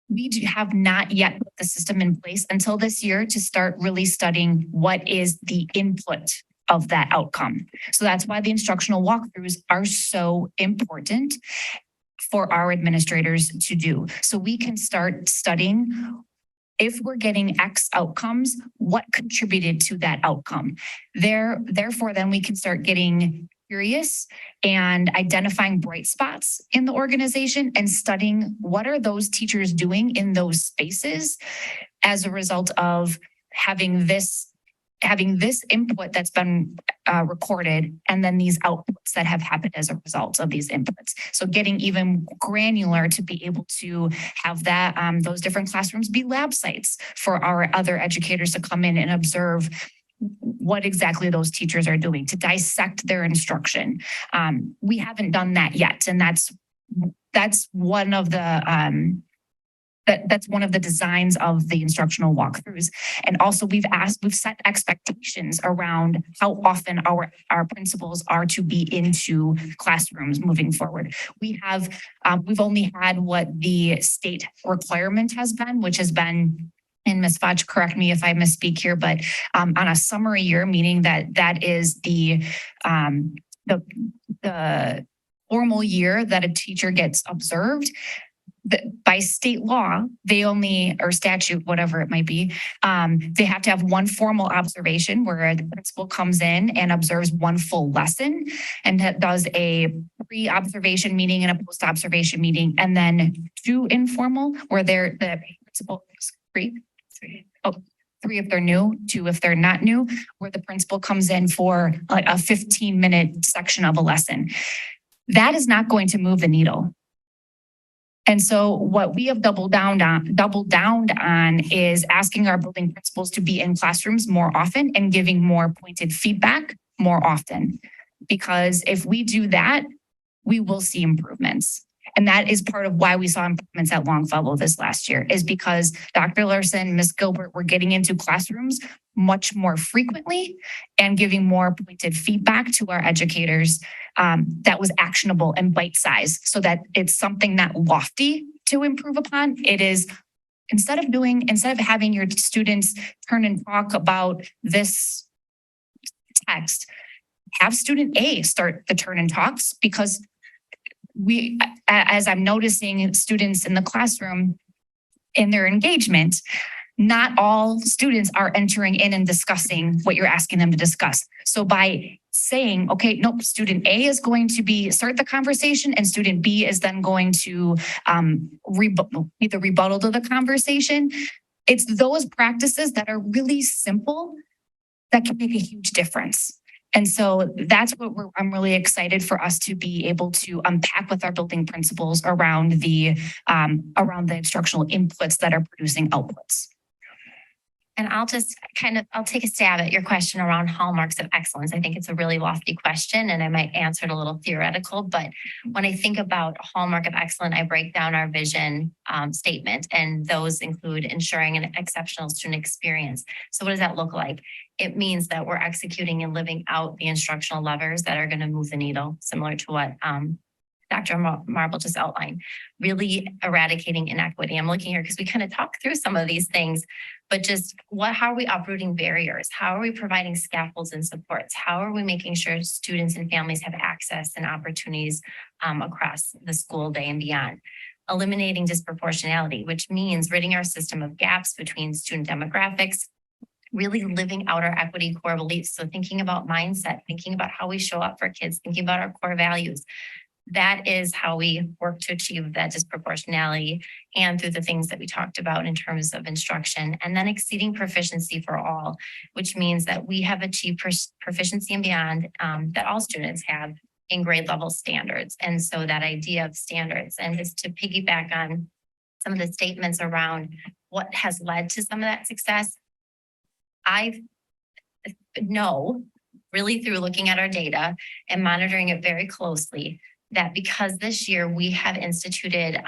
S2: We have not yet put the system in place until this year to start really studying what is the input of that outcome. So that's why the instructional walkthroughs are so important for our administrators to do. So we can start studying, if we're getting X outcomes, what contributed to that outcome? Therefore, then we can start getting curious and identifying bright spots in the organization and studying what are those teachers doing in those spaces as a result of having this input that's been recorded, and then these outputs that have happened as a result of these inputs. So getting even granular to be able to have that those different classrooms be lab sites for our other educators to come in and observe what exactly those teachers are doing, to dissect their instruction. We haven't done that yet, and that's one of the that's one of the designs of the instructional walkthroughs. And also we've set expectations around how often our principals are to be into classrooms moving forward. We've only had what the state requirement has been, which has been, and Ms. Foch, correct me if I misspeak here, but on a summary year, meaning that is the formal year that a teacher gets observed. By state law, or statute, whatever it might be, they have to have one formal observation where the principal comes in and observes one full lesson and does a pre-observation meeting and a post-observation meeting, and then two informal where the principal, three if they're new, two if they're not new, where the principal comes in for like a 15-minute section of a lesson. That is not going to move the needle. And so what we have doubled down on is asking our building principals to be in classrooms more often and giving more pointed feedback more often. Because if we do that, we will see improvements. And that is part of why we saw improvements at Longfellow this last year, is because Dr. Larson, Ms. Gilbert were getting into classrooms much more frequently and giving more pointed feedback to our educators that was actionable and bite-sized, so that it's something not lofty to improve upon. It is instead of having your students turn and talk about this text, have student A start the turn and talks, because as I'm noticing students in the classroom in their engagement, not all students are entering in and discussing what you're asking them to discuss. So by saying, okay, nope, student A is going to start the conversation and student B is then going to be the rebuttal to the conversation. It's those practices that are really simple that can make a huge difference. And so that's what I'm really excited for us to be able to unpack with our building principals around the instructional inputs that are producing outputs.
S8: And I'll just I'll take a stab at your question around hallmarks of excellence. I think it's a really lofty question, and I might answer it a little theoretical, but when I think about a hallmark of excellence, I break down our vision statement, and those include ensuring an exceptional student experience. So what does that look like? It means that we're executing and living out the instructional levers that are going to move the needle, similar to what Dr. Marble just outlined, really eradicating inequity. I'm looking here because we kind of talk through some of these things, but just how are we uprooting barriers? How are we providing scaffolds and supports? How are we making sure students and families have access and opportunities across the school day and beyond? Eliminating disproportionality, which means ridding our system of gaps between student demographics, really living out our equity core beliefs. So thinking about mindset, thinking about how we show up for kids, thinking about our core values. That is how we work to achieve that disproportionality, and through the things that we talked about in terms of instruction, and then exceeding proficiency for all, which means that we have achieved proficiency and beyond that all students have in grade level standards. And so that idea of standards, and just to piggyback on some of the statements around what has led to some of that success, I know really through looking at our data and monitoring it very closely, that because this year we have instituted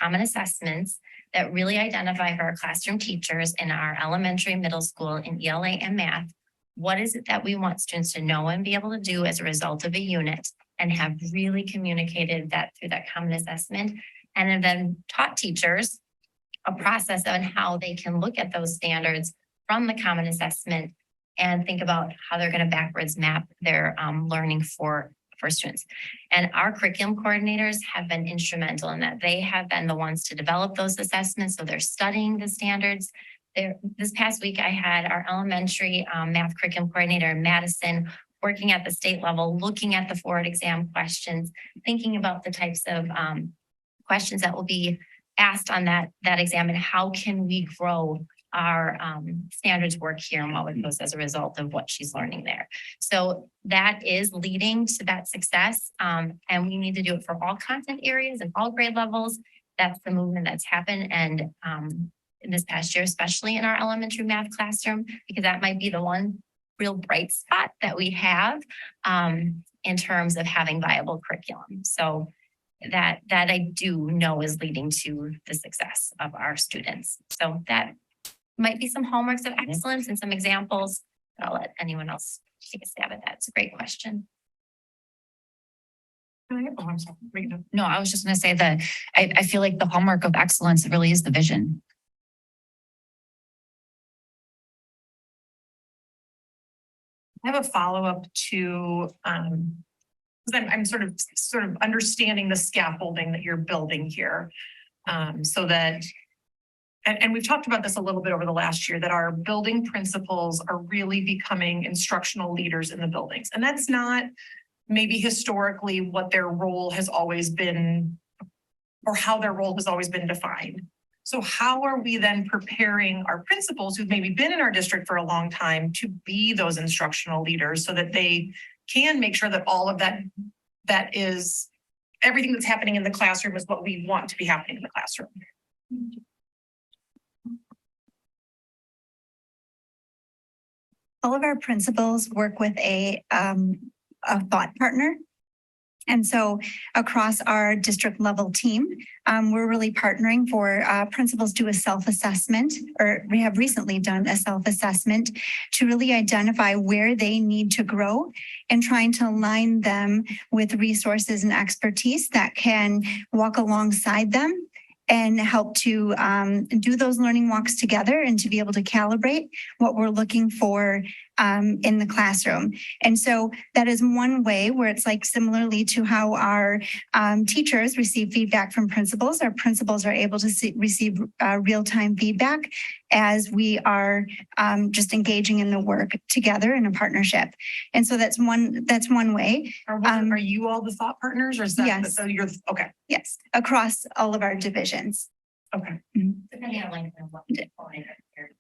S8: common assessments that really identify for our classroom teachers in our elementary, middle school, in ELA and math, what is it that we want students to know and be able to do as a result of a unit, and have really communicated that through that common assessment, and have then taught teachers a process on how they can look at those standards from the common assessment and think about how they're going to backwards map their learning for students. And our curriculum coordinators have been instrumental in that. They have been the ones to develop those assessments. So they're studying the standards. This past week, I had our elementary math curriculum coordinator in Madison working at the state level, looking at the forward exam questions, thinking about the types of questions that will be asked on that exam, and how can we grow our standards work here and what goes as a result of what she's learning there. So that is leading to that success. And we need to do it for all content areas and all grade levels. That's the movement that's happened. And in this past year, especially in our elementary math classroom, because that might be the one real bright spot that we have in terms of having viable curriculum. So that I do know is leading to the success of our students. So that might be some hallmarks of excellence and some examples. I'll let anyone else take a stab at that. It's a great question.
S2: No, I was just going to say that I feel like the hallmark of excellence really is the vision.
S5: I have a follow-up to, because I'm sort of understanding the scaffolding that you're building here. So that, and we've talked about this a little bit over the last year, that our building principals are really becoming instructional leaders in the buildings. And that's not maybe historically what their role has always been, or how their role has always been defined. So how are we then preparing our principals who've maybe been in our district for a long time to be those instructional leaders so that they can make sure that all of that is everything that's happening in the classroom is what we want to be happening in the classroom?
S6: All of our principals work with a thought partner. And so across our district level team, we're really partnering for principals do a self-assessment, or we have recently done a self-assessment to really identify where they need to grow and trying to align them with resources and expertise that can walk alongside them and help to do those learning walks together and to be able to calibrate what we're looking for in the classroom. And so that is one way where it's like similarly to how our teachers receive feedback from principals. Our principals are able to receive real-time feedback as we are just engaging in the work together in a partnership. And so that's one way.
S5: Are you all the thought partners or is that?
S6: Yes.
S5: So you're, okay,
S6: Yes, across all of our divisions.
S5: okay.
S8: Depending on like what point or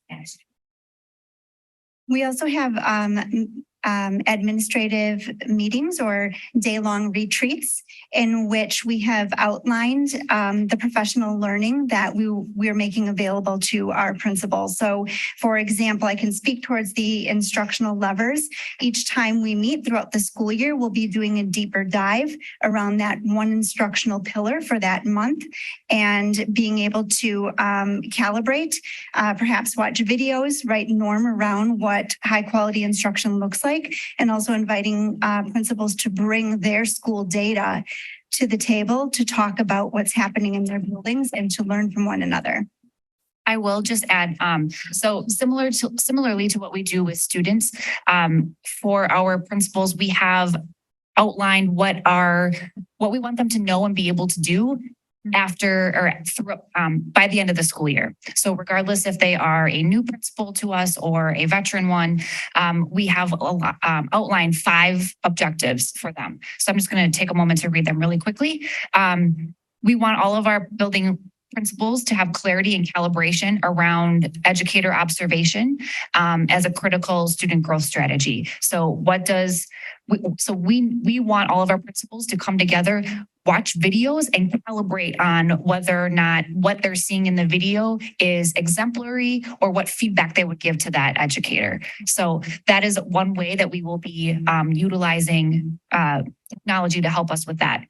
S6: Yes. We also have administrative meetings or day-long retreats in which we have outlined the professional learning that we're making available to our principals. So for example, I can speak towards the instructional levers. Each time we meet throughout the school year, we'll be doing a deeper dive around that one instructional pillar for that month and being able to calibrate, perhaps watch videos, write norm around what high quality instruction looks like, and also inviting principals to bring their school data to the table to talk about what's happening in their buildings and to learn from one another.
S2: I will just add, so similarly to what we do with students, for our principals, we have outlined what we want them to know and be able to do after or through, by the end of the school year. So regardless if they are a new principal to us or a veteran one, we have outlined 5 objectives for them. So I'm just going to take a moment to read them really quickly. We want all of our building principals to have clarity and calibration around educator observation as a critical student growth strategy. So we want all of our principals to come together, watch videos and calibrate on whether or not what they're seeing in the video is exemplary or what feedback they would give to that educator. So that is one way that we will be utilizing technology to help us with that.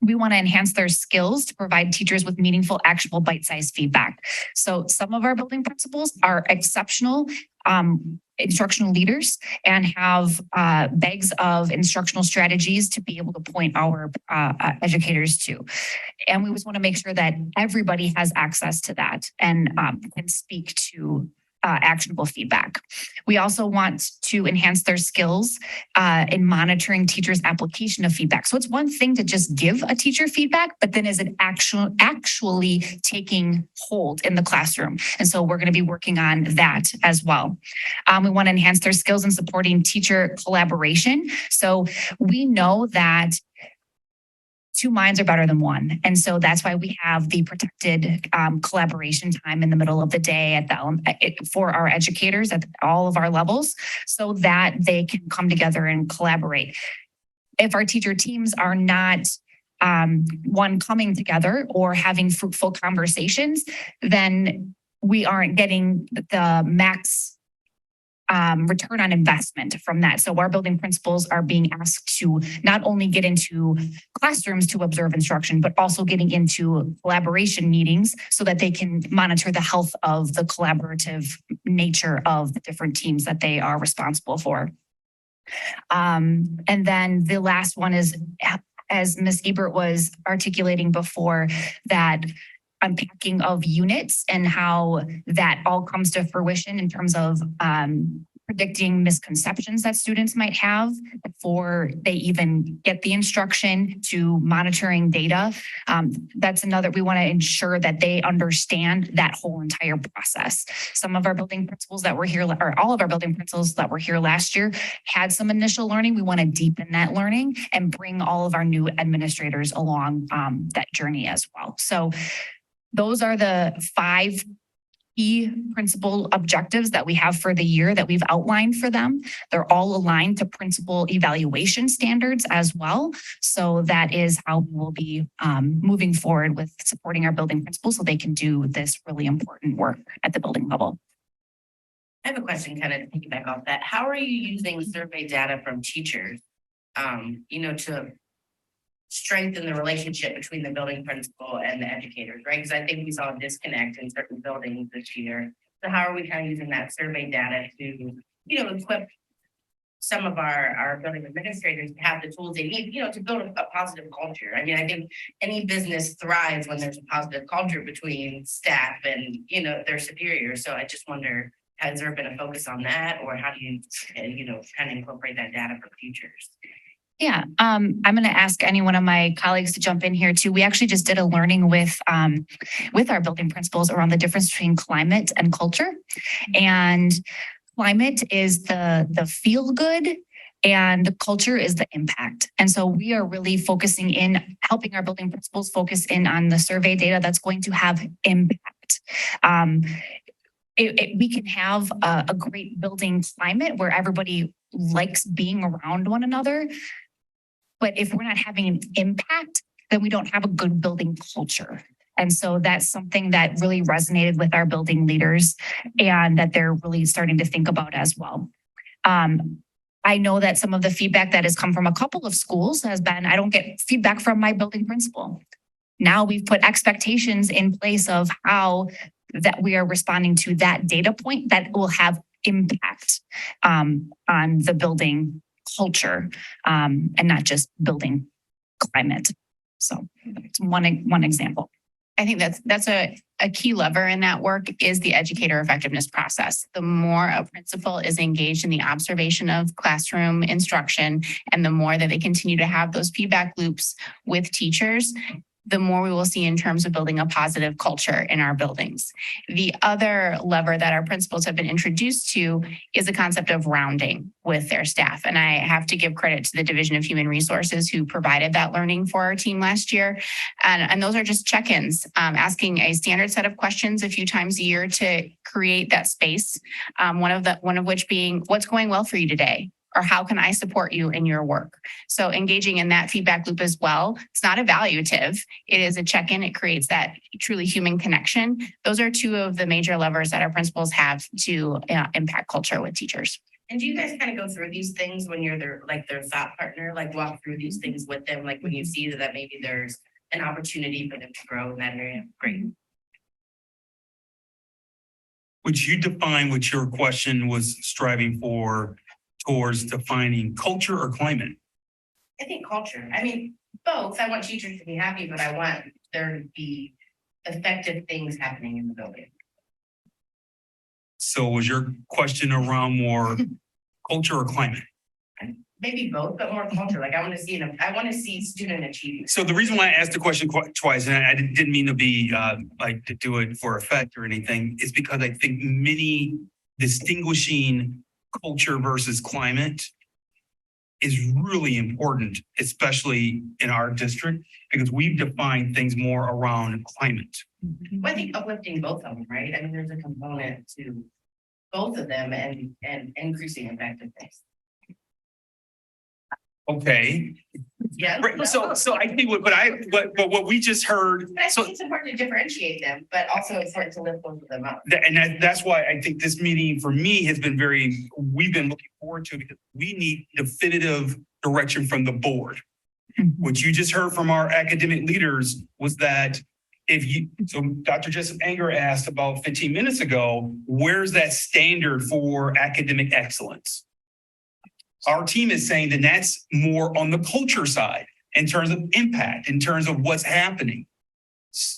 S2: We want to enhance their skills to provide teachers with meaningful, actionable, bite-sized feedback. So some of our building principals are exceptional instructional leaders and have bags of instructional strategies to be able to point our educators to. And we just want to make sure that everybody has access to that and can speak to actionable feedback. We also want to enhance their skills in monitoring teachers' application of feedback. So it's one thing to just give a teacher feedback, but then is it actually taking hold in the classroom? And so we're going to be working on that as well. We want to enhance their skills in supporting teacher collaboration. So we know that 2 minds are better than one. And so that's why we have the protected collaboration time in the middle of the day for our educators at all of our levels so that they can come together and collaborate. If our teacher teams are not coming together or having fruitful conversations, then we aren't getting the max return on investment from that. So our building principals are being asked to not only get into classrooms to observe instruction, but also getting into collaboration meetings so that they can monitor the health of the collaborative nature of the different teams that they are responsible for. And then the last one is, as Ms. Ebert was articulating before, that unpacking of units and how that all comes to fruition in terms of predicting misconceptions that students might have before they even get the instruction, to monitoring data. That's another, we want to ensure that they understand that whole entire process. Some of our building principals that were here, or all of our building principals that were here last year, had some initial learning. We want to deepen that learning and bring all of our new administrators along that journey as well. So those are the 5 key principal objectives that we have for the year that we've outlined for them. They're all aligned to principal evaluation standards as well. So that is how we will be moving forward with supporting our building principals so they can do this really important work at the building level.
S4: I have a question kind of to piggyback off that. How are you using survey data from teachers, to strengthen the relationship between the building principal and the educators, right? Because I think we saw a disconnect in certain buildings this year. So how are we kind of using that survey data to, equip some of our building administrators to have the tools they need, to build a positive culture? I mean, I think any business thrives when there's a positive culture between staff and, their superiors. So I just wonder, has there been a focus on that, or how do you, kind of incorporate that data for futures?
S2: Yeah, I'm going to ask any one of my colleagues to jump in here too. We actually just did a learning with our building principals around the difference between climate and culture. And climate is the feel good, and culture is the impact. And so we are really focusing in helping our building principals focus in on the survey data that's going to have impact. We can have a great building climate where everybody likes being around one another. But if we're not having an impact, then we don't have a good building culture. And so that's something that really resonated with our building leaders and that they're really starting to think about as well. I know that some of the feedback that has come from a couple of schools has been, I don't get feedback from my building principal. Now we've put expectations in place of how that we are responding to that data point that will have impact on the building culture and not just building climate. So it's one example.
S10: I think that's a key lever in that work is the educator effectiveness process. The more a principal is engaged in the observation of classroom instruction, and the more that they continue to have those feedback loops with teachers, the more we will see in terms of building a positive culture in our buildings. The other lever that our principals have been introduced to is the concept of rounding with their staff. And I have to give credit to the Division of Human Resources who provided that learning for our team last year. And those are just check-ins, asking a standard set of questions a few times a year to create that space. One of which being, what's going well for you today? Or how can I support you in your work? So engaging in that feedback loop as well. It's not evaluative. It is a check-in. It creates that truly human connection. Those are 2 of the major levers that our principals have to impact culture with teachers.
S4: And do you guys kind of go through these things when you're their thought partner, walk through these things with them, when you see that maybe there's an opportunity for them to grow in that area? Great.
S3: Would you define what your question was striving for towards defining culture or climate?
S4: I think culture. I mean, both. I want teachers to be happy, but I want there to be effective things happening in the building.
S3: So was your question around more culture or climate?
S4: Maybe both, but more culture. I want to see student achievement.
S3: So the reason why I asked the question twice, and I didn't mean to be to do it for effect or anything, is because I think many distinguishing culture versus climate is really important, especially in our district, because we've defined things more around climate.
S4: Well, I think uplifting both of them, right? I mean, there's a component to both of them and increasing effectiveness.
S3: Okay.
S4: Yeah.
S3: Right. So I think what we just heard.
S4: But I think it's important to differentiate them, but also it's important to lift both of them up.
S3: That's why I think this meeting for me has been we've been looking forward to, because we need definitive direction from the board. What you just heard from our academic leaders was that so Dr. Jessup Anger asked about 15 minutes ago, where's that standard for academic excellence? Our team is saying that that's more on the culture side in terms of impact, in terms of what's happening.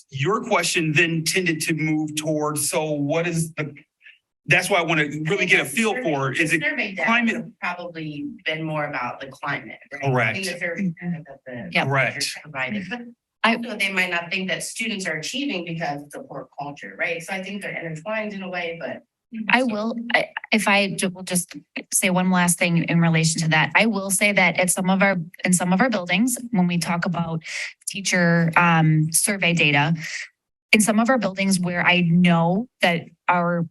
S3: Your question then tended to move towards, so what is that's why I want to really get a feel for, is it
S4: Survey data
S3: climate-
S4: would have probably been more about the climate. right?
S3: Correct.
S4: I think the survey data that the
S2: Yep.
S3: Correct.
S4: teachers provided, but
S2: I-
S4: also they might not think that students are achieving because it's a poor culture, right? So I think they're intertwined in a way, but.
S2: If I will just say one last thing in relation to that, I will say that in some of our buildings, when we talk about teacher survey data, in some of our buildings where I know that our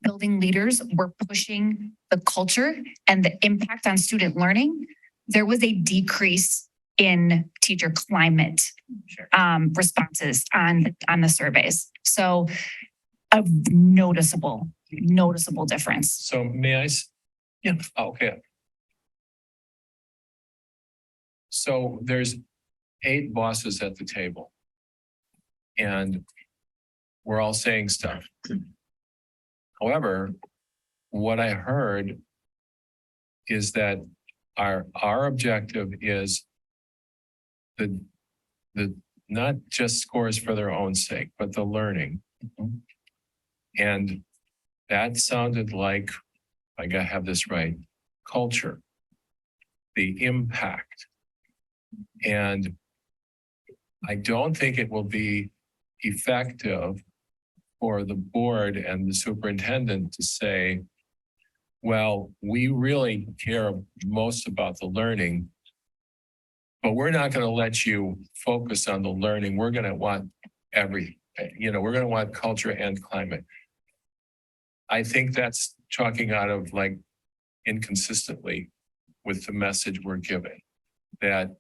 S2: building leaders were pushing the culture and the impact on student learning, there was a decrease in teacher climate responses on the surveys. So a noticeable difference.
S11: So may I?
S1: Yeah.
S11: Okay. So there's 8 bosses at the table. And we're all saying stuff. However, what I heard is that our objective is the not just scores for their own sake, but the learning. And that sounded like I gotta have this right, culture, the impact. And I don't think it will be effective for the board and the superintendent to say, well, we really care most about the learning, but we're not going to let you focus on the learning. We're going to want we're going to want culture and climate. I think that's talking out of like inconsistently with the message we're giving, that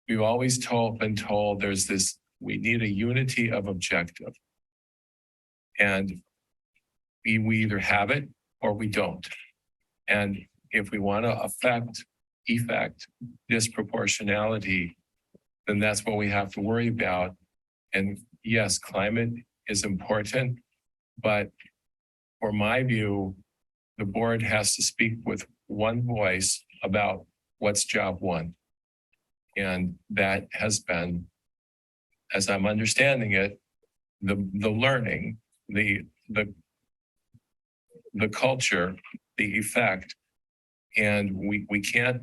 S11: we've always been told there's this, we need a unity of objective. And we either have it or we don't. And if we want to effect disproportionality, then that's what we have to worry about. And yes, climate is important, but for my view, the board has to speak with one voice about what's job one. And that has been, as I'm understanding it, the learning, the culture, the effect. And we can't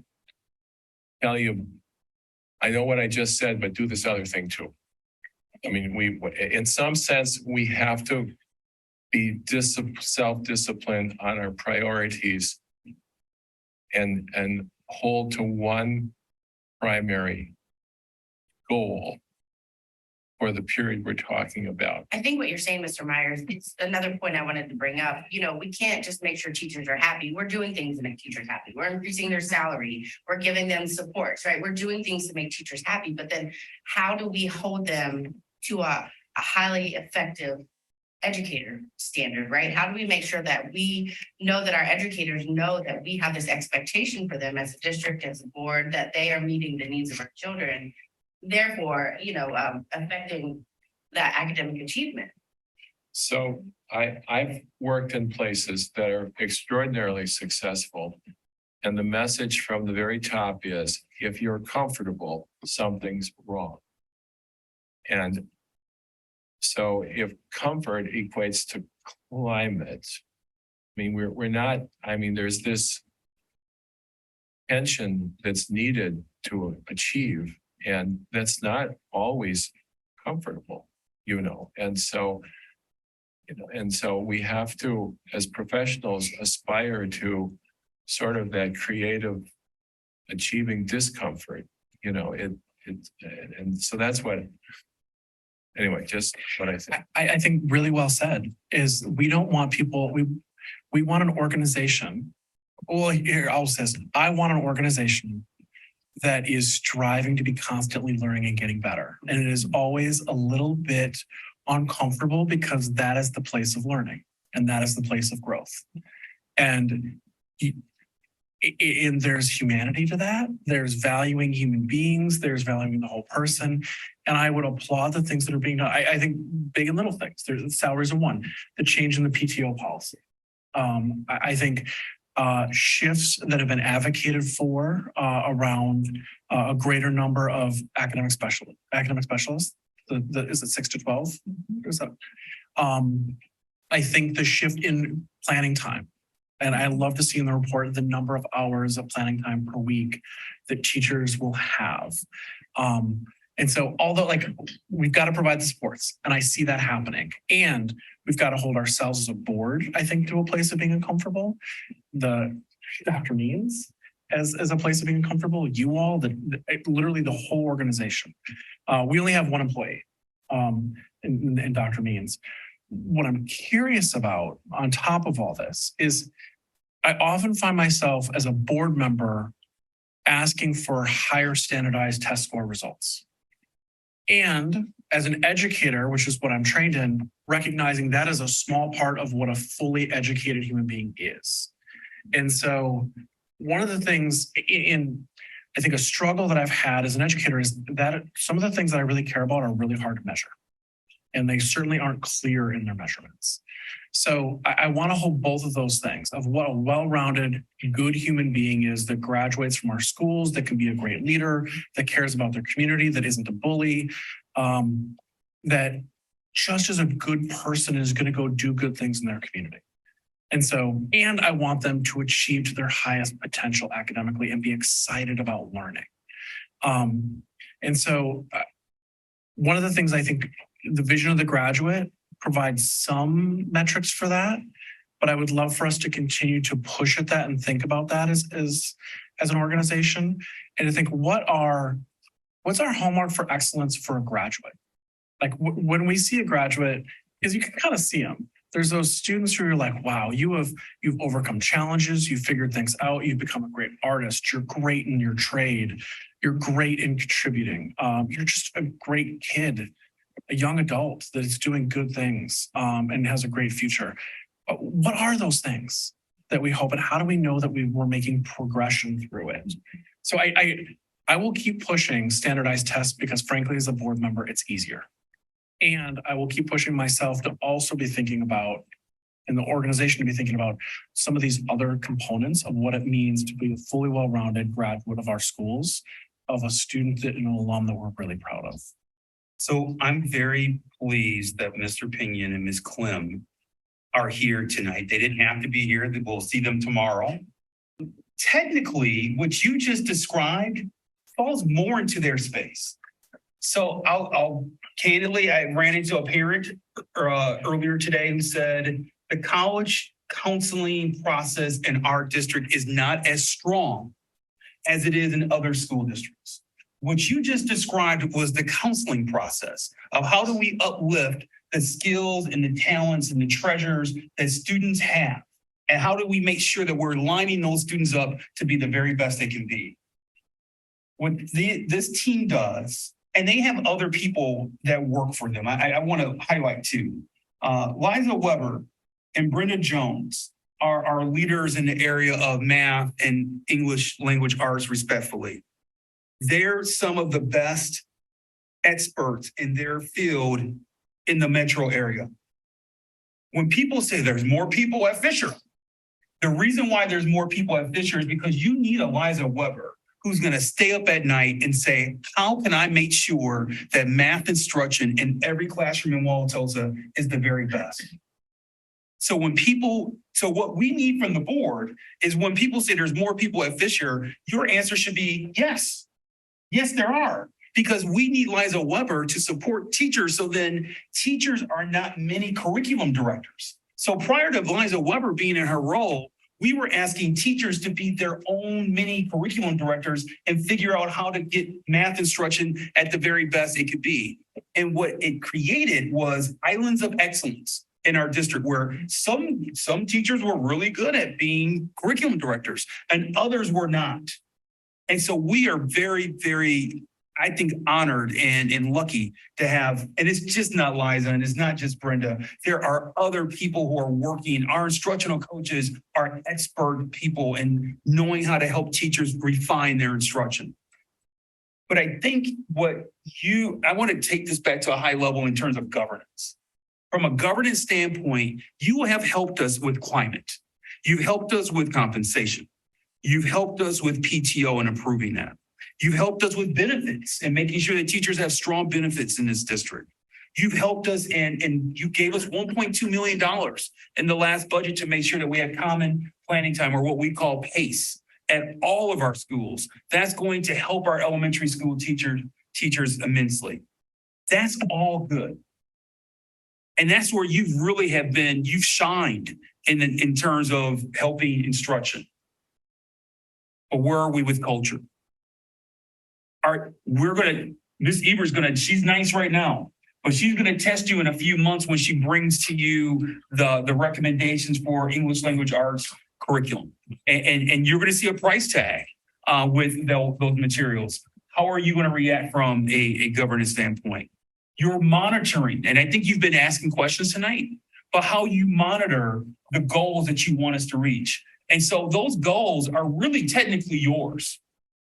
S11: tell you, I know what I just said, but do this other thing too. I mean, in some sense, we have to be self-disciplined on our priorities and hold to one primary goal for the period we're talking about.
S4: I think what you're saying, Mr. Myers, it's another point I wanted to bring up. We can't just make sure teachers are happy. We're doing things to make teachers happy. We're increasing their salary. We're giving them supports, right? We're doing things to make teachers happy. But then how do we hold them to a highly effective educator standard, right? How do we make sure that we know that our educators know that we have this expectation for them as a district, as a board, that they are meeting the needs of our children, therefore, affecting that academic achievement?
S11: So I've worked in places that are extraordinarily successful. And the message from the very top is, if you're comfortable, something's wrong. And so if comfort equates to climate, I mean, we're not, there's this tension that's needed to achieve, and that's not always comfortable, and so, we have to, as professionals, aspire to sort of that creative achieving discomfort, and so that's what. Anyway, just what I think.
S1: I think really well said is we don't want people, we want an organization. Well, here, I'll say this. I want an organization that is striving to be constantly learning and getting better. And it is always a little bit uncomfortable because that is the place of learning and that is the place of growth. And there's humanity to that. There's valuing human beings. There's valuing the whole person. And I would applaud the things that are being done. I think big and little things. There's salaries are one. The change in the PTO policy. I think shifts that have been advocated for around a greater number of academic specialists. Is it 6 to 12? Is that? I think the shift in planning time. And I love to see in the report the number of hours of planning time per week that teachers will have. And so although like we've got to provide the supports and I see that happening, and we've got to hold ourselves as a board, I think, to a place of being uncomfortable. Dr. Means as a place of being uncomfortable, you all, literally the whole organization. We only have one employee in Dr. Means. What I'm curious about on top of all this is I often find myself as a board member asking for higher standardized test score results. And as an educator, which is what I'm trained in, recognizing that is a small part of what a fully educated human being is. And so one of the things I think a struggle that I've had as an educator is that some of the things that I really care about are really hard to measure. And they certainly aren't clear in their measurements. So I want to hold both of those things of what a well-rounded, good human being is that graduates from our schools, that can be a great leader, that cares about their community, that isn't a bully, that just as a good person is going to go do good things in their community. And I want them to achieve to their highest potential academically and be excited about learning. One of the things I think the vision of the graduate provides some metrics for that, but I would love for us to continue to push at that and think about that as an organization, and to think what's our hallmark for excellence for a graduate. Like when we see a graduate, is you can kind of see them. There's those students who are like, wow, you've overcome challenges, you've figured things out, you've become a great artist, you're great in your trade, you're great in contributing, you're just a great kid, a young adult that is doing good things and has a great future. But what are those things that we hope, and how do we know that we're making progression through it? So I will keep pushing standardized tests because frankly, as a board member, it's easier. And I will keep pushing myself to also be thinking about, and the organization to be thinking about some of these other components of what it means to be a fully well-rounded graduate of our schools, of a student and an alum that we're really proud of.
S3: So I'm very pleased that Mr. Pinion and Ms. Clem are here tonight. They didn't have to be here. We'll see them tomorrow. Technically, what you just described falls more into their space. So I'll candidly, I ran into a parent earlier today who said the college counseling process in our district is not as strong as it is in other school districts. What you just described was the counseling process of how do we uplift the skills and the talents and the treasures that students have, and how do we make sure that we're lining those students up to be the very best they can be. What this team does, and they have other people that work for them. I want to highlight two. Liza Weber and Brenda Jones are leaders in the area of math and English language arts, respectfully. They're some of the best experts in their field in the metro area. When people say there's more people at Fisher, the reason why there's more people at Fisher is because you need a Liza Weber who's going to stay up at night and say, how can I make sure that math instruction in every classroom in Wauwatosa is the very best? So what we need from the board is when people say there's more people at Fisher, your answer should be yes. Yes, there are, because we need Liza Weber to support teachers. So then teachers are not mini curriculum directors. So prior to Liza Weber being in her role, we were asking teachers to be their own mini curriculum directors and figure out how to get math instruction at the very best it could be. And what it created was islands of excellence in our district where some teachers were really good at being curriculum directors and others were not. And so we are very, very, I think, honored and lucky to have, and it's just not Liza and it's not just Brenda. There are other people who are working. Our instructional coaches are expert people in knowing how to help teachers refine their instruction. But I think I want to take this back to a high level in terms of governance. From a governance standpoint, you have helped us with climate. You've helped us with compensation. You've helped us with PTO and improving that. You've helped us with benefits and making sure that teachers have strong benefits in this district. You've helped us and you gave us $1.2 million in the last budget to make sure that we had common planning time, or what we call PACE, at all of our schools. That's going to help our elementary school teachers immensely. That's all good. And that's where you've really you've shined in terms of helping instruction. But where are we with culture? Miss Eber's she's nice right now, but she's gonna test you in a few months when she brings to you the recommendations for English language arts curriculum. And you're gonna see a price tag with those materials. How are you gonna react from a governance standpoint? You're monitoring, and I think you've been asking questions tonight, but how you monitor the goals that you want us to reach. And so those goals are really technically yours.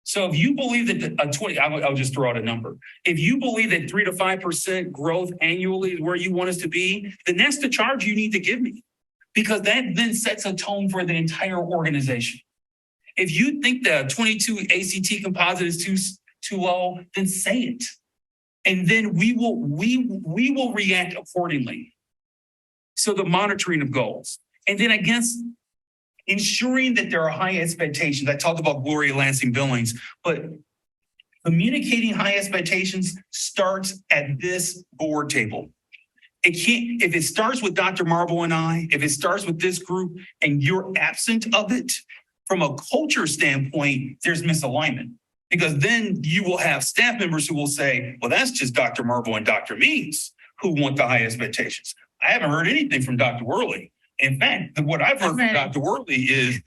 S3: So if you believe that I'll just throw out a number. If you believe that 3 to 5% growth annually is where you want us to be, then that's the charge you need to give me, because that then sets a tone for the entire organization. If you think the 22 ACT composite is too low, then say it. And then we will react accordingly. So the monitoring of goals. And then against ensuring that there are high expectations. I talked about Gloria Lansing-Billings, but communicating high expectations starts at this board table. If it starts with Dr. Marble and I, if it starts with this group and you're absent of it, from a culture standpoint, there's misalignment. Because then you will have staff members who will say, well, that's just Dr. Marble and Dr. Means who want the high expectations. I haven't heard anything from Dr. Worley. In fact, what I've heard from Dr. Worley is,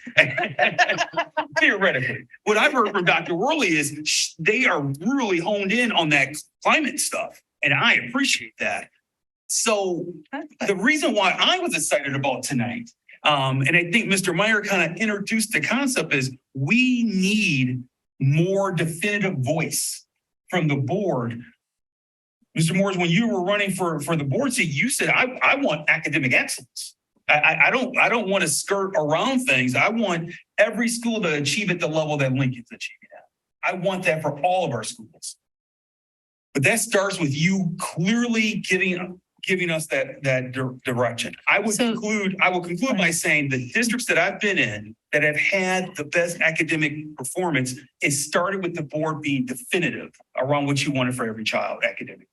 S3: theoretically, what I've heard from Dr. Worley is they are really honed in on that climate stuff. And I appreciate that. So the reason why I was excited about tonight, and I think Mr. Meyer kind of introduced the concept, is we need more definitive voice from the board. Mr. Moores, when you were running for the board seat, you said, I want academic excellence. I don't want to skirt around things. I want every school to achieve at the level that Lincoln's achieving at. I want that for all of our schools. But that starts with you clearly giving us that direction. I will conclude by saying the districts that I've been in that have had the best academic performance, it started with the board being definitive around what you wanted for every child academically.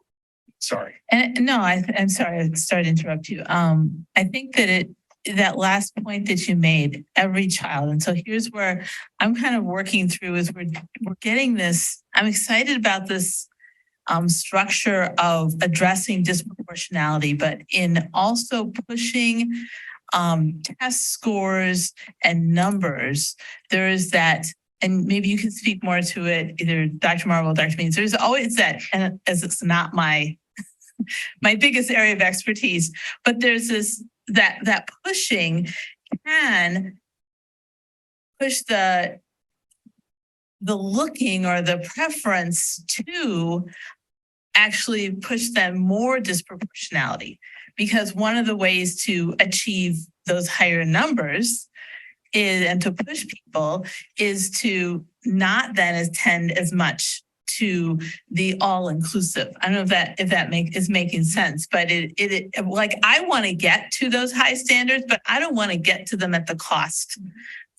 S3: Sorry.
S7: And no, I'm sorry, I started to interrupt you. I think that that last point that you made, every child. And so here's where I'm kind of working through is we're getting this. I'm excited about this structure of addressing disproportionality, but in also pushing test scores and numbers. There is that, and maybe you can speak more to it, either Dr. Marble or Dr. Means. There's always that, and as it's not my biggest area of expertise, but there's this that pushing can push the looking or the preference to actually push them more disproportionality, because one of the ways to achieve those higher numbers is, and to push people, is to not then attend as much to the all-inclusive. I don't know if that is making sense, but it like I want to get to those high standards, but I don't want to get to them at the cost.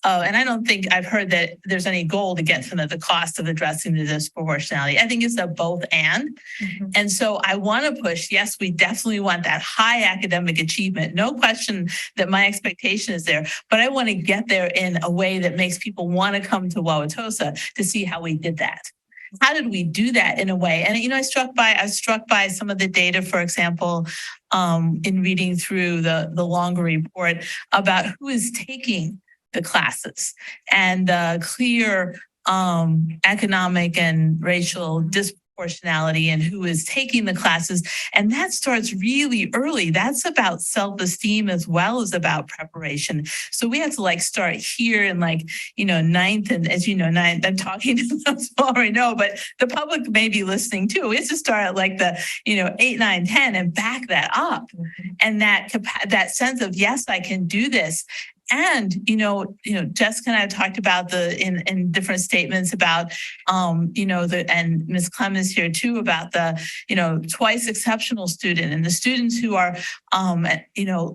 S7: And I don't think I've heard that there's any goal to get to them at the cost of addressing the disproportionality. I think it's a both and. Mm-hmm. And so I want to push, yes, we definitely want that high academic achievement. No question that my expectation is there, but I want to get there in a way that makes people want to come to Wauwatosa to see how we did that. How did we do that in a way? And, I was struck by some of the data, for example, in reading through the longer report about who is taking the classes and the clear economic and racial disproportionality and who is taking the classes. And that starts really early. That's about self-esteem as well as about preparation. So we have to start here in ninth, and as you know, ninth, I'm talking to those who already know, but the public may be listening too. We have to start at the 8, 9, 10 and back that up. Mm-hmm. And that sense of, yes, I can do this. And, Jessica and I talked about in different statements about, and Ms. Clem is here too, about the, twice exceptional student and the students who are,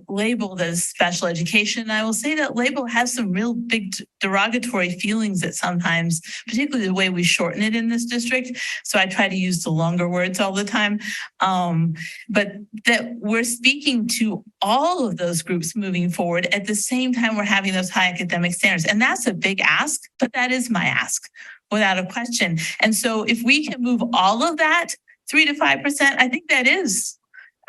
S7: labeled as special education. And I will say that label has some real big derogatory feelings that sometimes, particularly the way we shorten it in this district. So I try to use the longer words all the time. But that we're speaking to all of those groups moving forward at the same time we're having those high academic standards. And that's a big ask, but that is my ask without a question. And so if we can move all of that 3 to 5%, I think that is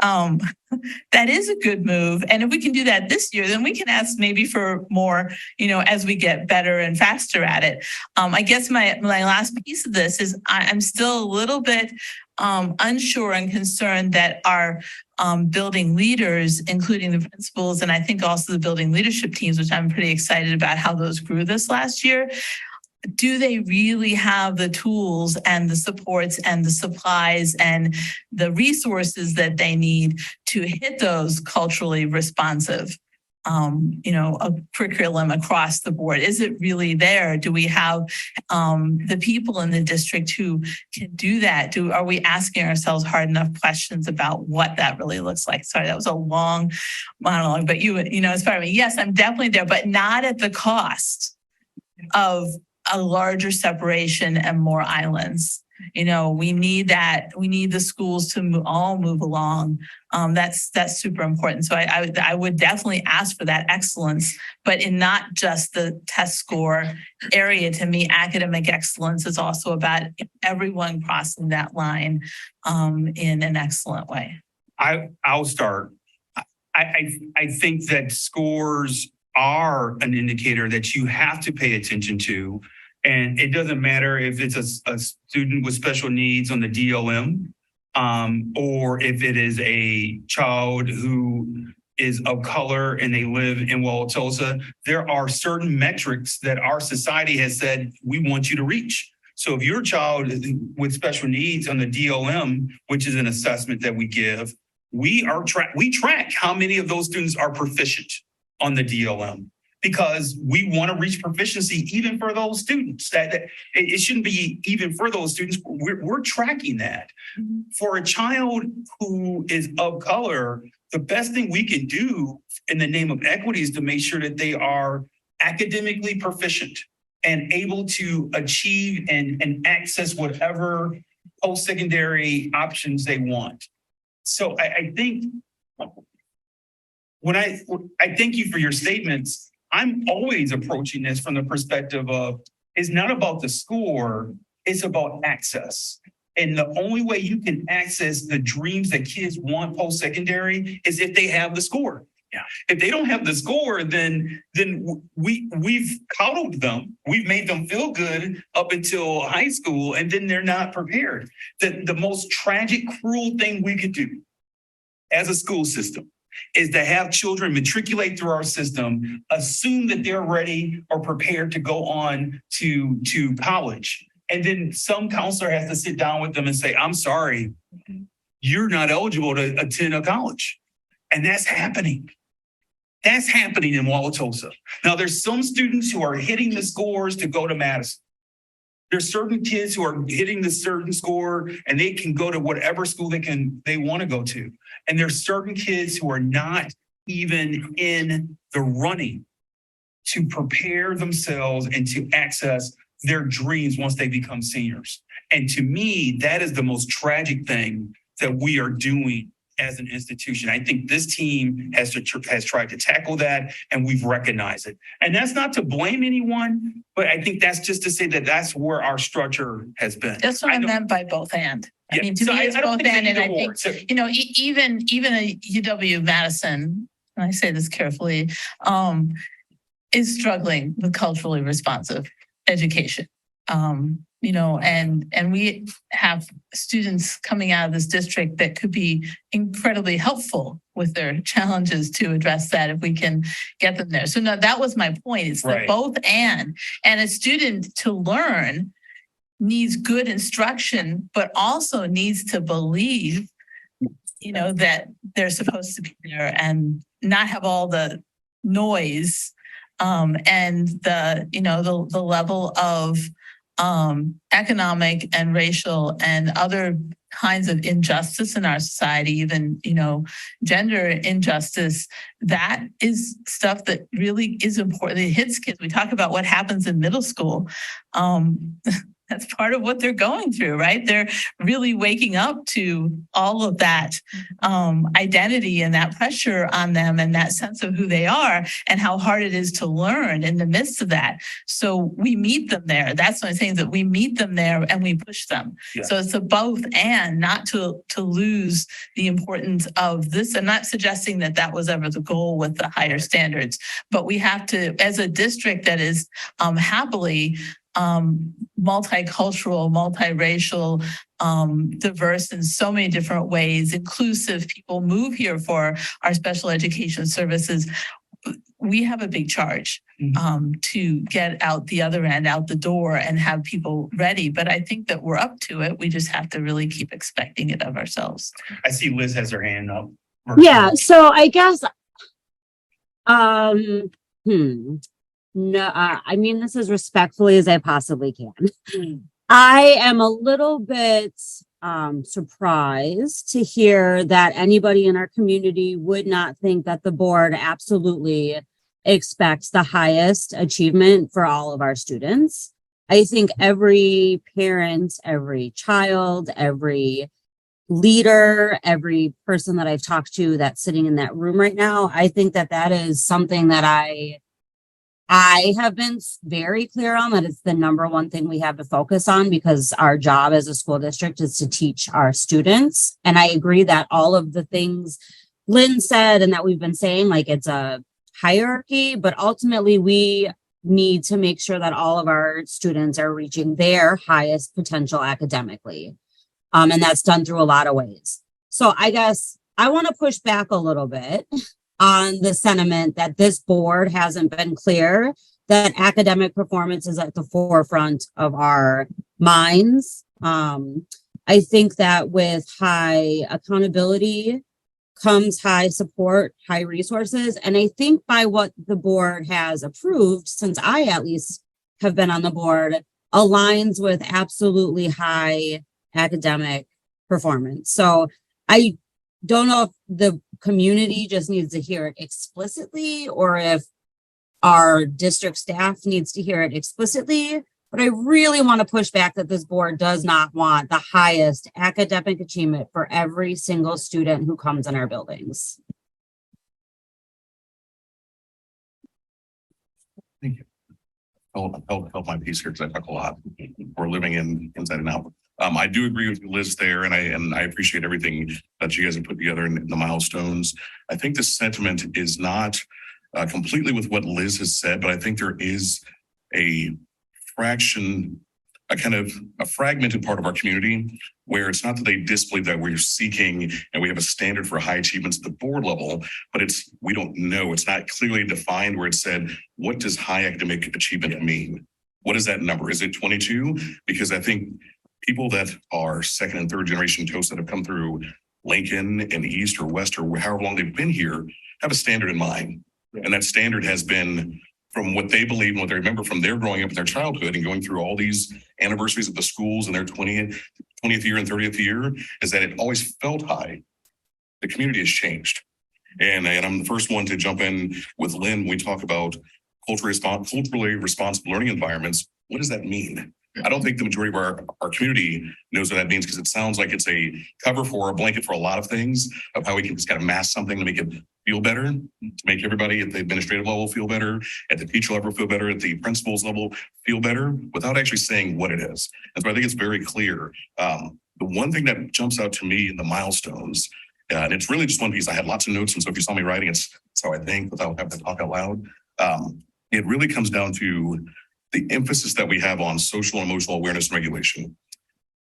S7: a good move. And if we can do that this year, then we can ask maybe for more, as we get better and faster at it. I guess my last piece of this is I'm still a little bit unsure and concerned that our building leaders, including the principals, and I think also the building leadership teams, which I'm pretty excited about how those grew this last year. Do they really have the tools and the supports and the supplies and the resources that they need to hit those culturally responsive, a curriculum across the board? Is it really there? Do we have the people in the district who can do that? Are we asking ourselves hard enough questions about what that really looks like? Sorry, that was a long monologue, but as far as yes, I'm definitely there, but not at the cost of a larger separation and more islands. We need that. We need the schools to all move along. That's super important. So I would definitely ask for that excellence, but in not just the test score area. To me, academic excellence is also about everyone crossing that line in an excellent way.
S3: I'll start. I think that scores are an indicator that you have to pay attention to. And it doesn't matter if it's a student with special needs on the DLM, or if it is a child who is of color and they live in Wauwatosa. There are certain metrics that our society has said we want you to reach. So if your child is with special needs on the DLM, which is an assessment that we give, we track how many of those students are proficient on the DLM, because we want to reach proficiency even for those students. That it shouldn't be even for those students. We're tracking that. Mm-hmm. For a child who is of color, the best thing we can do in the name of equity is to make sure that they are academically proficient and able to achieve and access whatever post-secondary options they want. So I think when I thank you for your statements, I'm always approaching this from the perspective of it's not about the score, it's about access. And the only way you can access the dreams that kids want post-secondary is if they have the score. Yeah. If they don't have the score, then we've coddled them. We've made them feel good up until high school, and then they're not prepared. The most tragic, cruel thing we could do as a school system is to have children matriculate through our system, assume that they're ready or prepared to go on to college. And then some counselor has to sit down with them and say, I'm sorry, you're not eligible to attend a college. And that's happening. That's happening in Wauwatosa. Now, there's some students who are hitting the scores to go to Madison. There's certain kids who are hitting the certain score and they can go to whatever school they want to go to. And there's certain kids who are not even in the running to prepare themselves and to access their dreams once they become seniors. And to me, that is the most tragic thing that we are doing as an institution. I think this team has tried to tackle that, and we've recognized it. And that's not to blame anyone, but I think that's just to say that that's where our structure has been.
S7: That's what I meant by both and.
S3: Yeah.
S7: I mean, to me, it's both and. And I think,
S3: so,
S7: even a UW-Madison, and I say this carefully, is struggling with culturally responsive education. And we have students coming out of this district that could be incredibly helpful with their challenges to address that if we can get them there. So no, that was my point. It's the both and a student to learn needs good instruction, but also needs to believe, that they're supposed to be there and not have all the noise And the level of economic and racial and other kinds of injustice in our society, even, gender injustice, that is stuff that really is important. It hits kids. We talk about what happens in middle school. That's part of what they're going through, right? They're really waking up to all of that identity and that pressure on them and that sense of who they are and how hard it is to learn in the midst of that. So we meet them there. That's what I'm saying, that we meet them there and we push them.
S3: Yeah.
S7: So it's a both and, not to lose the importance of this. I'm not suggesting that that was ever the goal with the higher standards, but we have to, as a district that is happily multicultural, multiracial, diverse in so many different ways, inclusive, people move here for our special education services. We have a big charge to get out the other end, out the door, and have people ready. But I think that we're up to it. We just have to really keep expecting it of ourselves.
S3: I see Liz has her hand up.
S9: Yeah, so I guess, no, I mean this as respectfully as I possibly can. I am a little bit surprised to hear that anybody in our community would not think that the board absolutely expects the highest achievement for all of our students. I think every parent, every child, every leader, every person that I've talked to that's sitting in that room right now, I think that that is something that I have been very clear on, that it's the number one thing we have to focus on, because our job as a school district is to teach our students. And I agree that all of the things Lynn said and that we've been saying, like, it's a hierarchy, but ultimately we need to make sure that all of our students are reaching their highest potential academically. And that's done through a lot of ways. So I guess I want to push back a little bit on the sentiment that this board hasn't been clear that academic performance is at the forefront of our minds. I think that with high accountability comes high support, high resources. And I think by what the board has approved, since I at least have been on the board, aligns with absolutely high academic performance. So I don't know if the community just needs to hear it explicitly or if our district staff needs to hear it explicitly, but I really want to push back that this board does not want the highest academic achievement for every single student who comes in our buildings.
S12: Thank you. Help my piece here because I talk a lot. We're living inside and out. I do agree with Liz there, and I appreciate everything that you guys have put together in the milestones. I think the sentiment is not completely with what Liz has said, but I think there is a fragmented part of our community where it's not that they disbelieve that we're seeking and we have a standard for high achievements at the board level, but we don't know. It's not clearly defined where it said, what does high academic achievement mean? What is that number? Is it 22? Because I think people that are second and third generation toast that have come through Lincoln and East or West or however long they've been here have a standard in mind. And that standard has been from what they believe and what they remember from their growing up in their childhood and going through all these anniversaries of the schools in their 20th year and 30th year, is that it always felt high. The community has changed. And I'm the first one to jump in with Lynn when we talk about culturally responsible learning environments. What does that mean? I don't think the majority of our community knows what that means, because it sounds like it's a cover for a blanket for a lot of things of how we can just kind of mask something to make it feel better, to make everybody at the administrative level feel better, at the teacher level feel better, at the principal's level feel better, without actually saying what it is. And so I think it's very clear. The one thing that jumps out to me in the milestones, and it's really just one piece. I had lots of notes, and so if you saw me writing, it's how I think without having to talk out loud. It really comes down to the emphasis that we have on social and emotional awareness and regulation.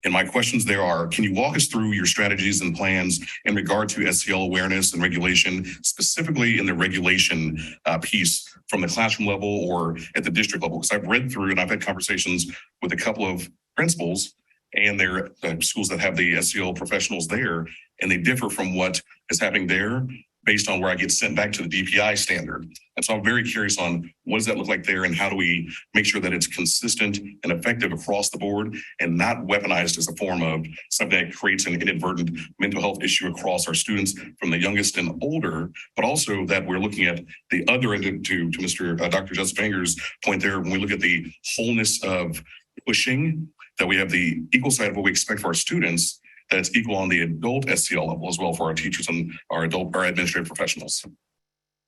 S12: And my questions there are, can you walk us through your strategies and plans in regard to SEL awareness and regulation, specifically in the regulation piece from the classroom level or at the district level? Because I've read through and I've had conversations with a couple of principals and their schools that have the SEL professionals there, and they differ from what is happening there based on where I get sent back to the DPI standard. And so I'm very curious on what does that look like there and how do we make sure that it's consistent and effective across the board and not weaponized as a form of something that creates an inadvertent mental health issue across our students from the youngest and older, but also that we're looking at the other end to Mr. Dr. Joseph Anger's point there, when we look at the wholeness of pushing, that we have the equal side of what we expect for our students, that it's equal on the adult SCL level as well for our teachers and our administrative professionals.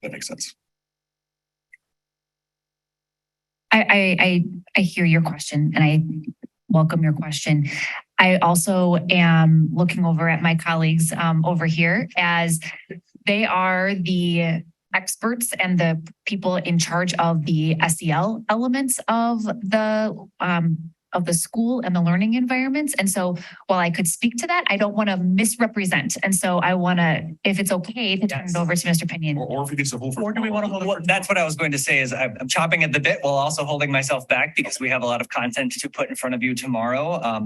S12: That makes sense.
S2: I hear your question and I welcome your question. I also am looking over at my colleagues over here as they are the experts and the people in charge of the SEL elements of the school and the learning environments. And so while I could speak to that, I don't want to misrepresent. And so I want to, if it's okay, to turn it over to Mr. Pinion.
S12: Or if it gets a whole.
S13: Or do we want to hold? Well, that's what I was going to say is I'm chopping at the bit while also holding myself back because we have a lot of content to put in front of you tomorrow.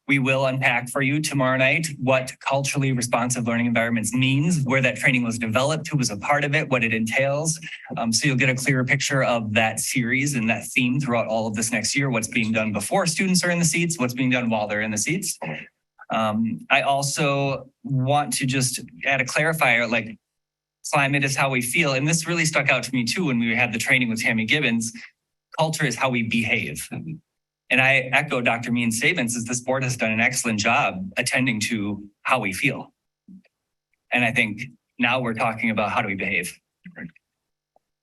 S13: We will unpack for you tomorrow night what culturally responsive learning environments means, where that training was developed, who was a part of it, what it entails. So you'll get a clearer picture of that series and that theme throughout all of this next year, what's being done before students are in the seats, what's being done while they're in the seats. I also want to just add a clarifier, like climate is how we feel. And this really stuck out to me too when we had the training with Tammy Gibbons. Culture is how we behave. And I echo Dr. Mean's statements is this board has done an excellent job attending to how we feel. And I think now we're talking about how do we behave.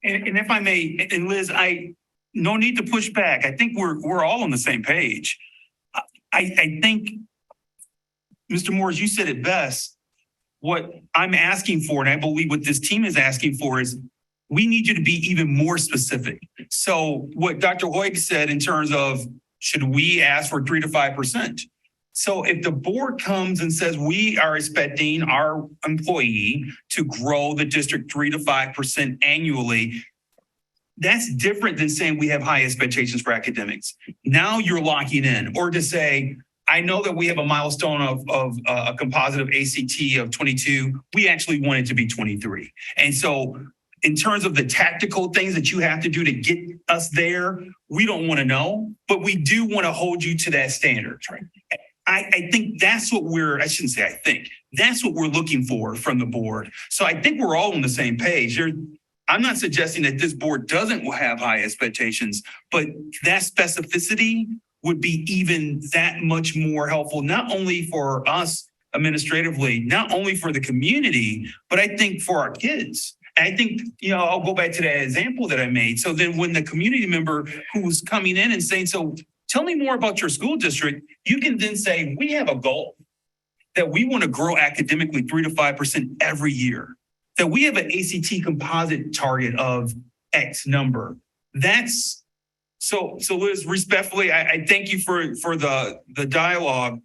S3: And if I may, and Liz, no need to push back. I think we're all on the same page. I think, Mr. Moores, you said it best. What I'm asking for, and I believe what this team is asking for is we need you to be even more specific. So what Dr. Hoig said in terms of should we ask for 3 to 5%? So if the board comes and says we are expecting our employee to grow the district 3 to 5% annually, that's different than saying we have high expectations for academics. Now you're locking in, or to say, I know that we have a milestone of a composite of ACT of 22. We actually want it to be 23. And so in terms of the tactical things that you have to do to get us there, we don't want to know, but we do want to hold you to that standard. Right? I think that's what I shouldn't say I think, that's what we're looking for from the board. So I think we're all on the same page. I'm not suggesting that this board doesn't have high expectations, but that specificity would be even that much more helpful, not only for us administratively, not only for the community, but I think for our kids. I think, I'll go back to that example that I made. So then when the community member who was coming in and saying, so tell me more about your school district, you can then say, we have a goal that we want to grow academically 3 to 5% every year, that we have an ACT composite target of X number. That's so Liz, respectfully, I thank you for the dialogue.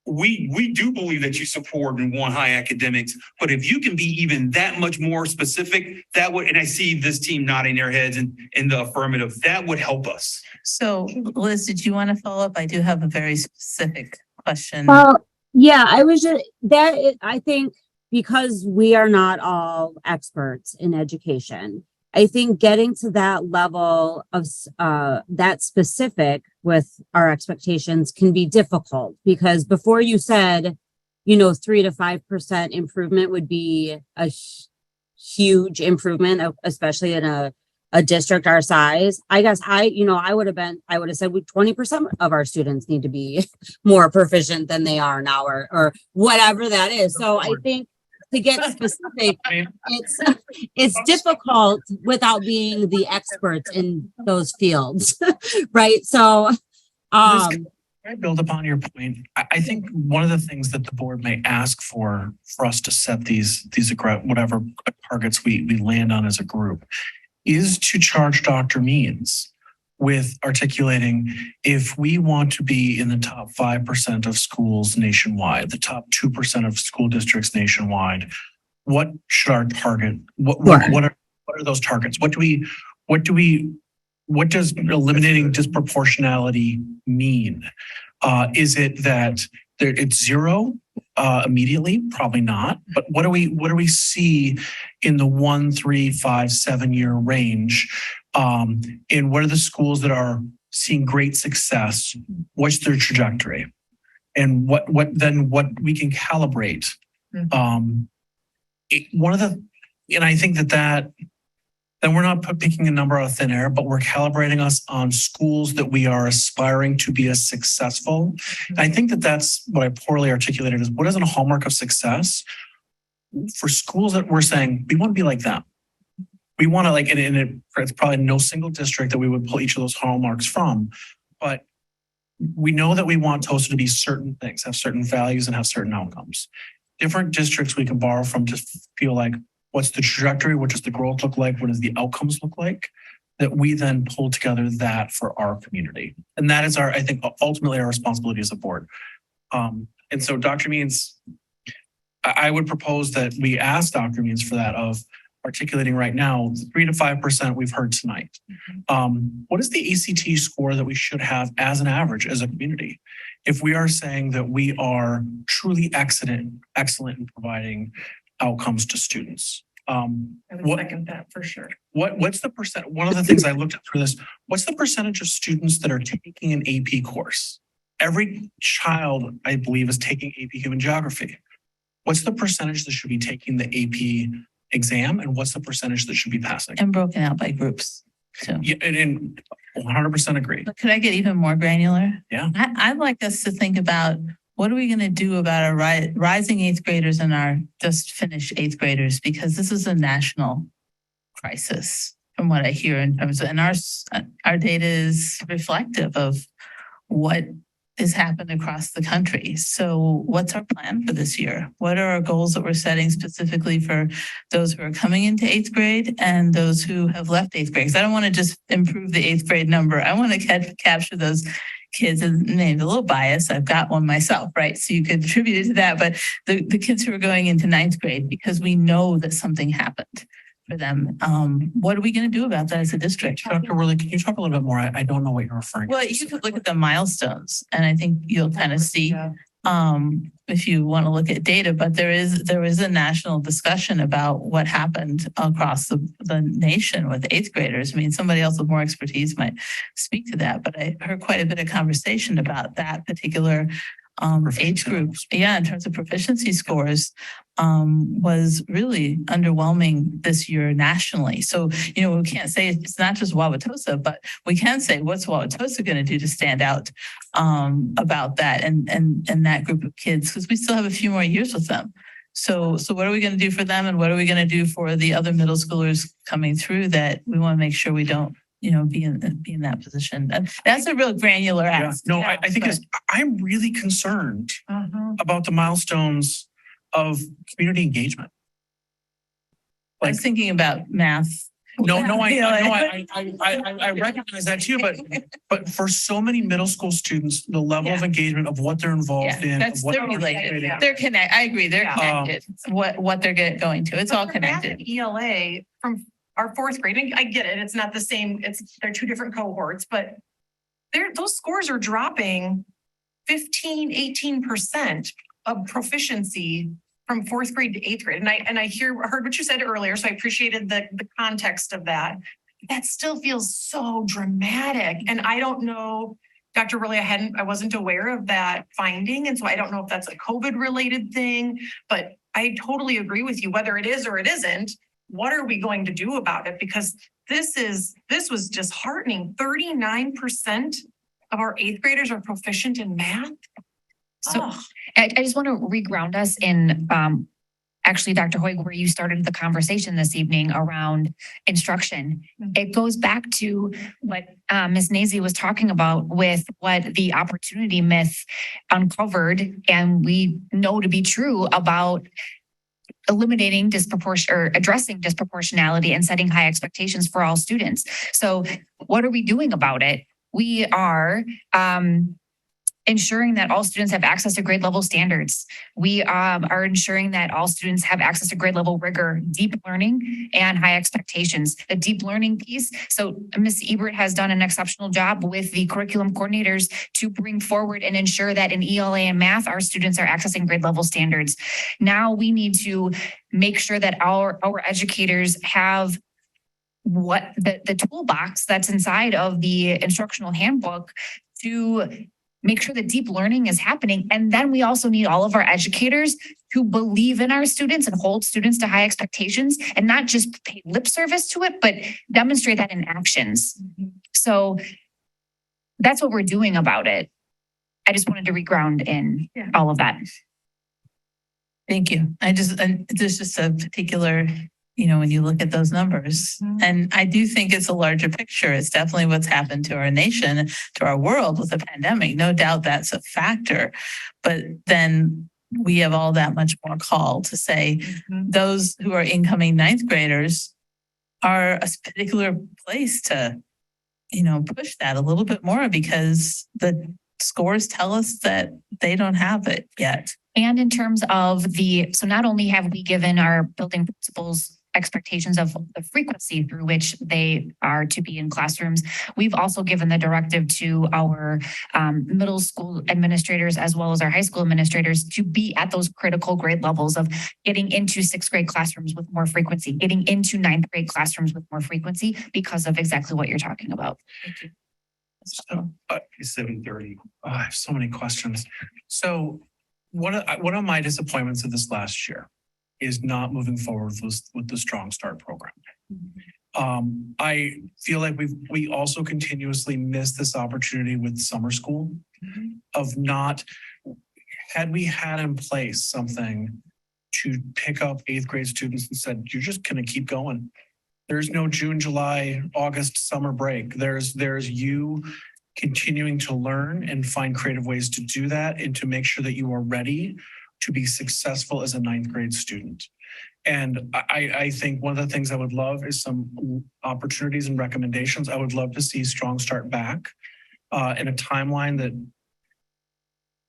S3: We do believe that you support and want high academics, but if you can be even that much more specific, that would, and I see this team nodding their heads in the affirmative, that would help us.
S7: So Liz, did you want to follow up? I do have a very specific question.
S9: Well, yeah, I think because we are not all experts in education, I think getting to that level of that specific with our expectations can be difficult because before you said, 3 to 5% improvement would be a huge improvement, especially in a district our size. I guess I would have said 20% of our students need to be more proficient than they are now or whatever that is. So I think to get specific, it's difficult without being the experts in those fields, right? So,
S1: Can I build upon your point? I think one of the things that the board may ask for us to set these whatever targets we land on as a group is to charge Dr. Means with articulating if we want to be in the top 5% of schools nationwide, the top 2% of school districts nationwide, what should our target? What are those targets? What does eliminating disproportionality mean? Is it that it's 0 immediately? Probably not. But what do we see in the 1, 3, 5, 7 year range? And what are the schools that are seeing great success? What's their trajectory? And what we can calibrate. One of the, and I think that then we're not picking a number out of thin air, but we're calibrating us on schools that we are aspiring to be as successful. And I think that that's what I poorly articulated is what is a hallmark of success for schools that we're saying we want to be like them. We want to like, and it's probably no single district that we would pull each of those hallmarks from, but we know that we want TOSA to be certain things, have certain values and have certain outcomes. Different districts we can borrow from to feel like, what's the trajectory? What does the growth look like? What does the outcomes look like? That we then pull together that for our community. And that is I think, ultimately our responsibility as a board. And so Dr. Means, I would propose that we ask Dr. Means for that of articulating right now, 3 to 5% we've heard tonight. What is the ACT score that we should have as an average as a community? If we are saying that we are truly excellent in providing outcomes to students.
S5: I would second that for sure.
S1: What's the percent? One of the things I looked at through this, what's the percentage of students that are taking an AP course? Every child, I believe, is taking AP Human Geography. What's the percentage that should be taking the AP exam, and what's the percentage that should be passing?
S7: And broken out by groups too.
S1: Yeah, and 100% agree.
S7: But could I get even more granular?
S1: Yeah.
S7: I'd like us to think about what are we going to do about our rising eighth graders and our just finished eighth graders? Because this is a national crisis from what I hear in terms of, and our data is reflective of what has happened across the country. So what's our plan for this year? What are our goals that we're setting specifically for those who are coming into eighth grade and those who have left eighth grade? Because I don't want to just improve the eighth grade number. I want to capture those kids, and maybe a little bias. I've got one myself, right? So you could attribute it to that, but the kids who are going into ninth grade, because we know that something happened for them. What are we going to do about that as a district?
S1: Dr. Worley, can you talk a little bit more? I don't know what you're referring to.
S7: Well, you could look at the milestones, and I think you'll kind of see if you want to look at data, but there is a national discussion about what happened across the nation with eighth graders. I mean, somebody else with more expertise might speak to that, but I heard quite a bit of conversation about that particular age group. Yeah, in terms of proficiency scores, was really underwhelming this year nationally. So, we can't say it's not just Wauwatosa, but we can say what's Wauwatosa going to do to stand out about that and that group of kids, because we still have a few more years with them. So what are we going to do for them, and what are we going to do for the other middle schoolers coming through that we want to make sure we don't be in that position? That's a real granular ask.
S1: No, I think I'm really concerned about the milestones of community engagement.
S7: I was thinking about math.
S1: I recognize that too, but for so many middle school students, the level of engagement of what they're involved in,
S7: They're related. They're connected. I agree. They're connected. What they're going to. It's all connected.
S5: ELA from our fourth grade, and I get it. It's not the same. They're two different cohorts, but those scores are dropping 15-18% of proficiency from fourth grade to eighth grade. And I heard what you said earlier, so I appreciated the context of that. That still feels so dramatic. And I don't know, Dr. Worley, I wasn't aware of that finding. And so I don't know if that's a COVID related thing, but I totally agree with you, whether it is or it isn't. What are we going to do about it? Because this was disheartening. 39% of our eighth graders are proficient in math.
S2: So I just want to reground us in actually, Dr. Hoig, where you started the conversation this evening around instruction. It goes back to what Ms. Nazy was talking about with what the opportunity myth uncovered, and we know to be true about eliminating addressing disproportionality and setting high expectations for all students. So what are we doing about it? We are ensuring that all students have access to grade level standards. We are ensuring that all students have access to grade level rigor, deep learning, and high expectations. The deep learning piece. So Ms. Ebert has done an exceptional job with the curriculum coordinators to bring forward and ensure that in ELA and math, our students are accessing grade level standards. Now we need to make sure that our educators have what the toolbox that's inside of the instructional handbook to make sure that deep learning is happening. And then we also need all of our educators to believe in our students and hold students to high expectations and not just pay lip service to it, but demonstrate that in actions. So that's what we're doing about it. I just wanted to reground in all of that.
S7: Thank you. And there's just a particular, when you look at those numbers, and I do think it's a larger picture. It's definitely what's happened to our nation, to our world with the pandemic. No doubt that's a factor. But then we have all that much more call to say those who are incoming ninth graders are a particular place to, push that a little bit more because the scores tell us that they don't have it yet.
S2: And in terms of so not only have we given our building principals expectations of the frequency through which they are to be in classrooms, we've also given the directive to our middle school administrators as well as our high school administrators to be at those critical grade levels of getting into sixth grade classrooms with more frequency, getting into ninth grade classrooms with more frequency because of exactly what you're talking about. Thank you.
S1: So,
S3: 7:30.
S1: I have so many questions. So one of my disappointments of this last year is not moving forward with the Strong Start program. I feel like we also continuously miss this opportunity with summer school of not, had we had in place something to pick up eighth grade students and said, you're just going to keep going. There's no June, July, August summer break. There's you continuing to learn and find creative ways to do that and to make sure that you are ready to be successful as a ninth grade student. And I think one of the things I would love is some opportunities and recommendations. I would love to see Strong Start back in a timeline that,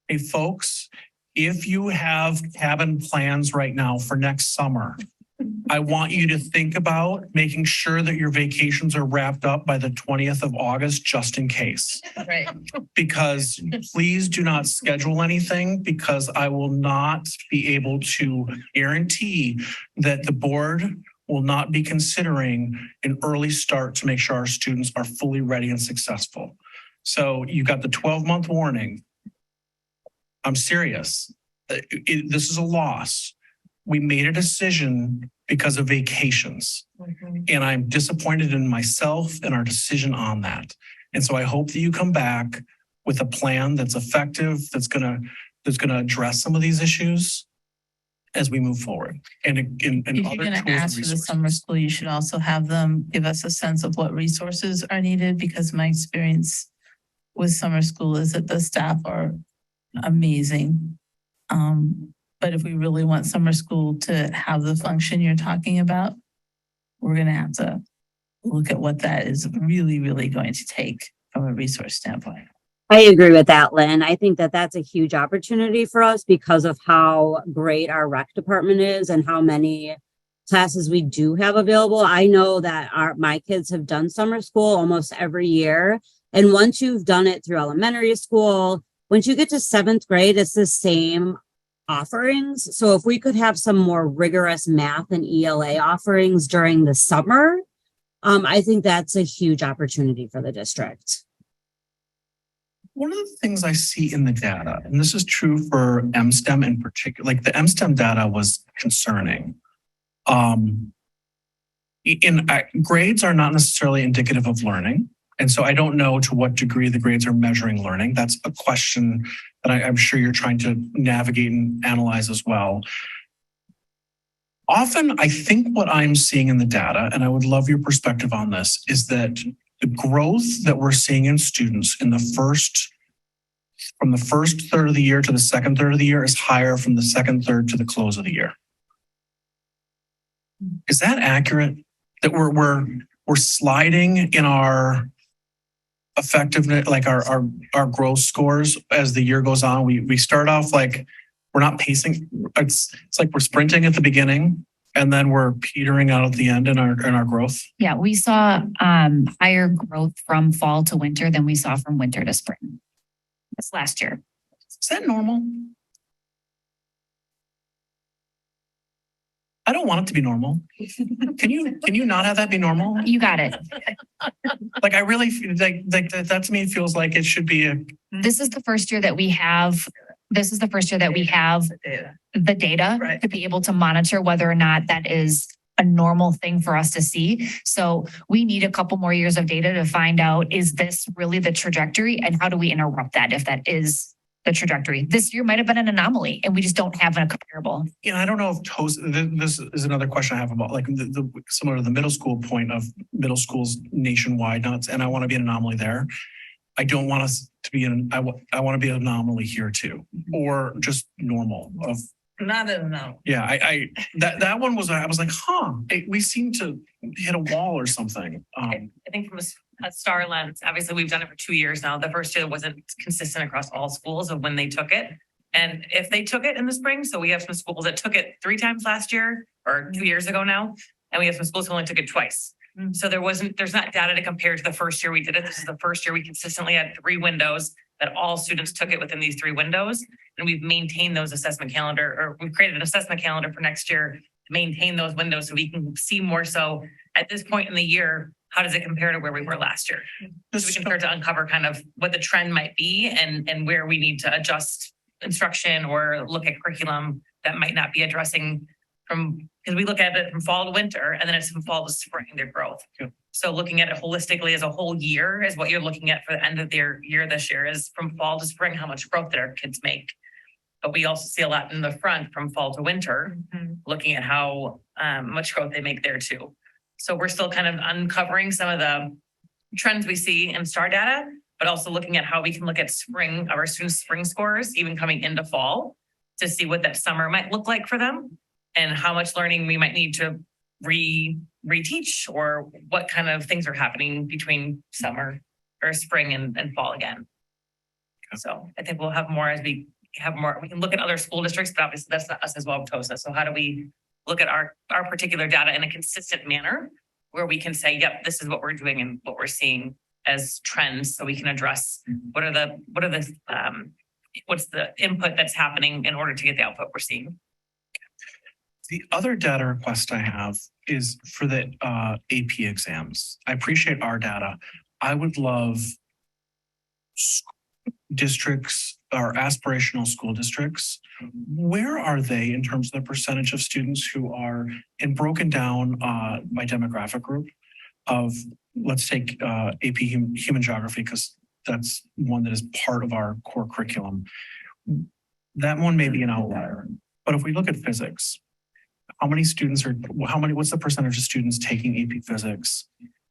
S1: hey folks, if you have cabin plans right now for next summer, I want you to think about making sure that your vacations are wrapped up by the 20th of August, just in case.
S7: Right.
S1: Because please do not schedule anything because I will not be able to guarantee that the board will not be considering an early start to make sure our students are fully ready and successful. So you got the 12-month warning. I'm serious. This is a loss. We made a decision because of vacations. And I'm disappointed in myself and our decision on that. And so I hope that you come back with a plan that's effective, that's gonna address some of these issues as we move forward. And
S7: If you're
S1: other
S7: going to
S1: tools and
S7: ask for the summer
S1: resources.
S7: school, you should also have them give us a sense of what resources are needed, because my experience with summer school is that the staff are amazing. But if we really want summer school to have the function you're talking about, we're going to have to look at what that is really, really going to take from a resource standpoint.
S9: I agree with that, Lynn. I think that that's a huge opportunity for us because of how great our rec department is and how many classes we do have available. I know that my kids have done summer school almost every year. And once you've done it through elementary school, once you get to seventh grade, it's the same offerings. So if we could have some more rigorous math and ELA offerings during the summer, I think that's a huge opportunity for the district.
S1: One of the things I see in the data, and this is true for MSTEM in particular, like the MSTEM data was concerning. Grades are not necessarily indicative of learning. And so I don't know to what degree the grades are measuring learning. That's a question that I'm sure you're trying to navigate and analyze as well. Often, I think what I'm seeing in the data, and I would love your perspective on this, is that the growth that we're seeing in students from the first third of the year to the second third of the year is higher from the second third to the close of the year. Is that accurate? That we're sliding in our effectiveness, like our growth scores as the year goes on. We start off like we're not pacing. It's like we're sprinting at the beginning and then we're petering out at the end in our growth.
S2: Yeah, we saw higher growth from fall to winter than we saw from winter to spring. This last year.
S1: Is that normal? I don't want it to be normal. Can you not have that be normal?
S2: You got it.
S1: Like I really feel like that to me feels like it should be
S2: This is the first year that we have. This is the first year that we have the data to be able to monitor whether or not that is a normal thing for us to see. So we need a couple more years of data to find out, is this really the trajectory, and how do we interrupt that if that is the trajectory? This year might have been an anomaly and we just don't have a comparable.
S1: I don't know if this is another question I have about like the similar to the middle school point of middle schools nationwide, and I want to be an anomaly there. I don't want us to be I want to be an anomaly here too, or just normal of.
S7: Not an anomaly.
S1: Yeah, I that one was, I was like, we seem to hit a wall or something.
S14: I think from a star lens, obviously we've done it for 2 years now. The first year wasn't consistent across all schools of when they took it. And if they took it in the spring, so we have some schools that took it 3 times last year or 2 years ago now. And we have some schools who only took it twice. So there's not data to compare to the first year we did it. This is the first year we consistently had 3 windows that all students took it within these 3 windows. And we've maintained those assessment calendar, or we've created an assessment calendar for next year to maintain those windows so we can see more so at this point in the year, how does it compare to where we were last year? So we can start to uncover kind of what the trend might be and where we need to adjust instruction or look at curriculum that might not be addressing because we look at it from fall to winter and then it's from fall to spring, their growth.
S1: Yeah.
S14: So looking at it holistically as a whole year is what you're looking at for the end of their year this year is from fall to spring, how much growth did our kids make? But we also see a lot in the front from fall to winter, looking at how much growth they make there too. So we're still kind of uncovering some of the trends we see in STAR data, but also looking at how we can look at our students' spring scores, even coming into fall, to see what that summer might look like for them and how much learning we might need to reteach or what kind of things are happening between summer or spring and fall again. So I think we'll have more as we have more. We can look at other school districts, but obviously that's not us as well, TOSA. So how do we look at our particular data in a consistent manner where we can say, yep, this is what we're doing and what we're seeing as trends, so we can address what's the input that's happening in order to get the output we're seeing.
S1: The other data request I have is for the AP exams. I appreciate our data. I would love districts or aspirational school districts. Where are they in terms of the percentage of students who are broken down by demographic group of, let's take AP Human Geography, because that's one that is part of our core curriculum. That one may be an outlier, but if we look at physics, what's the percentage of students taking AP Physics?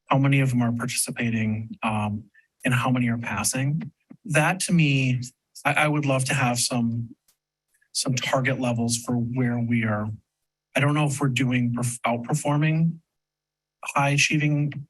S1: How many of them are participating and how many are passing? That to me, I would love to have some target levels for where we are. I don't know if we're outperforming high achieving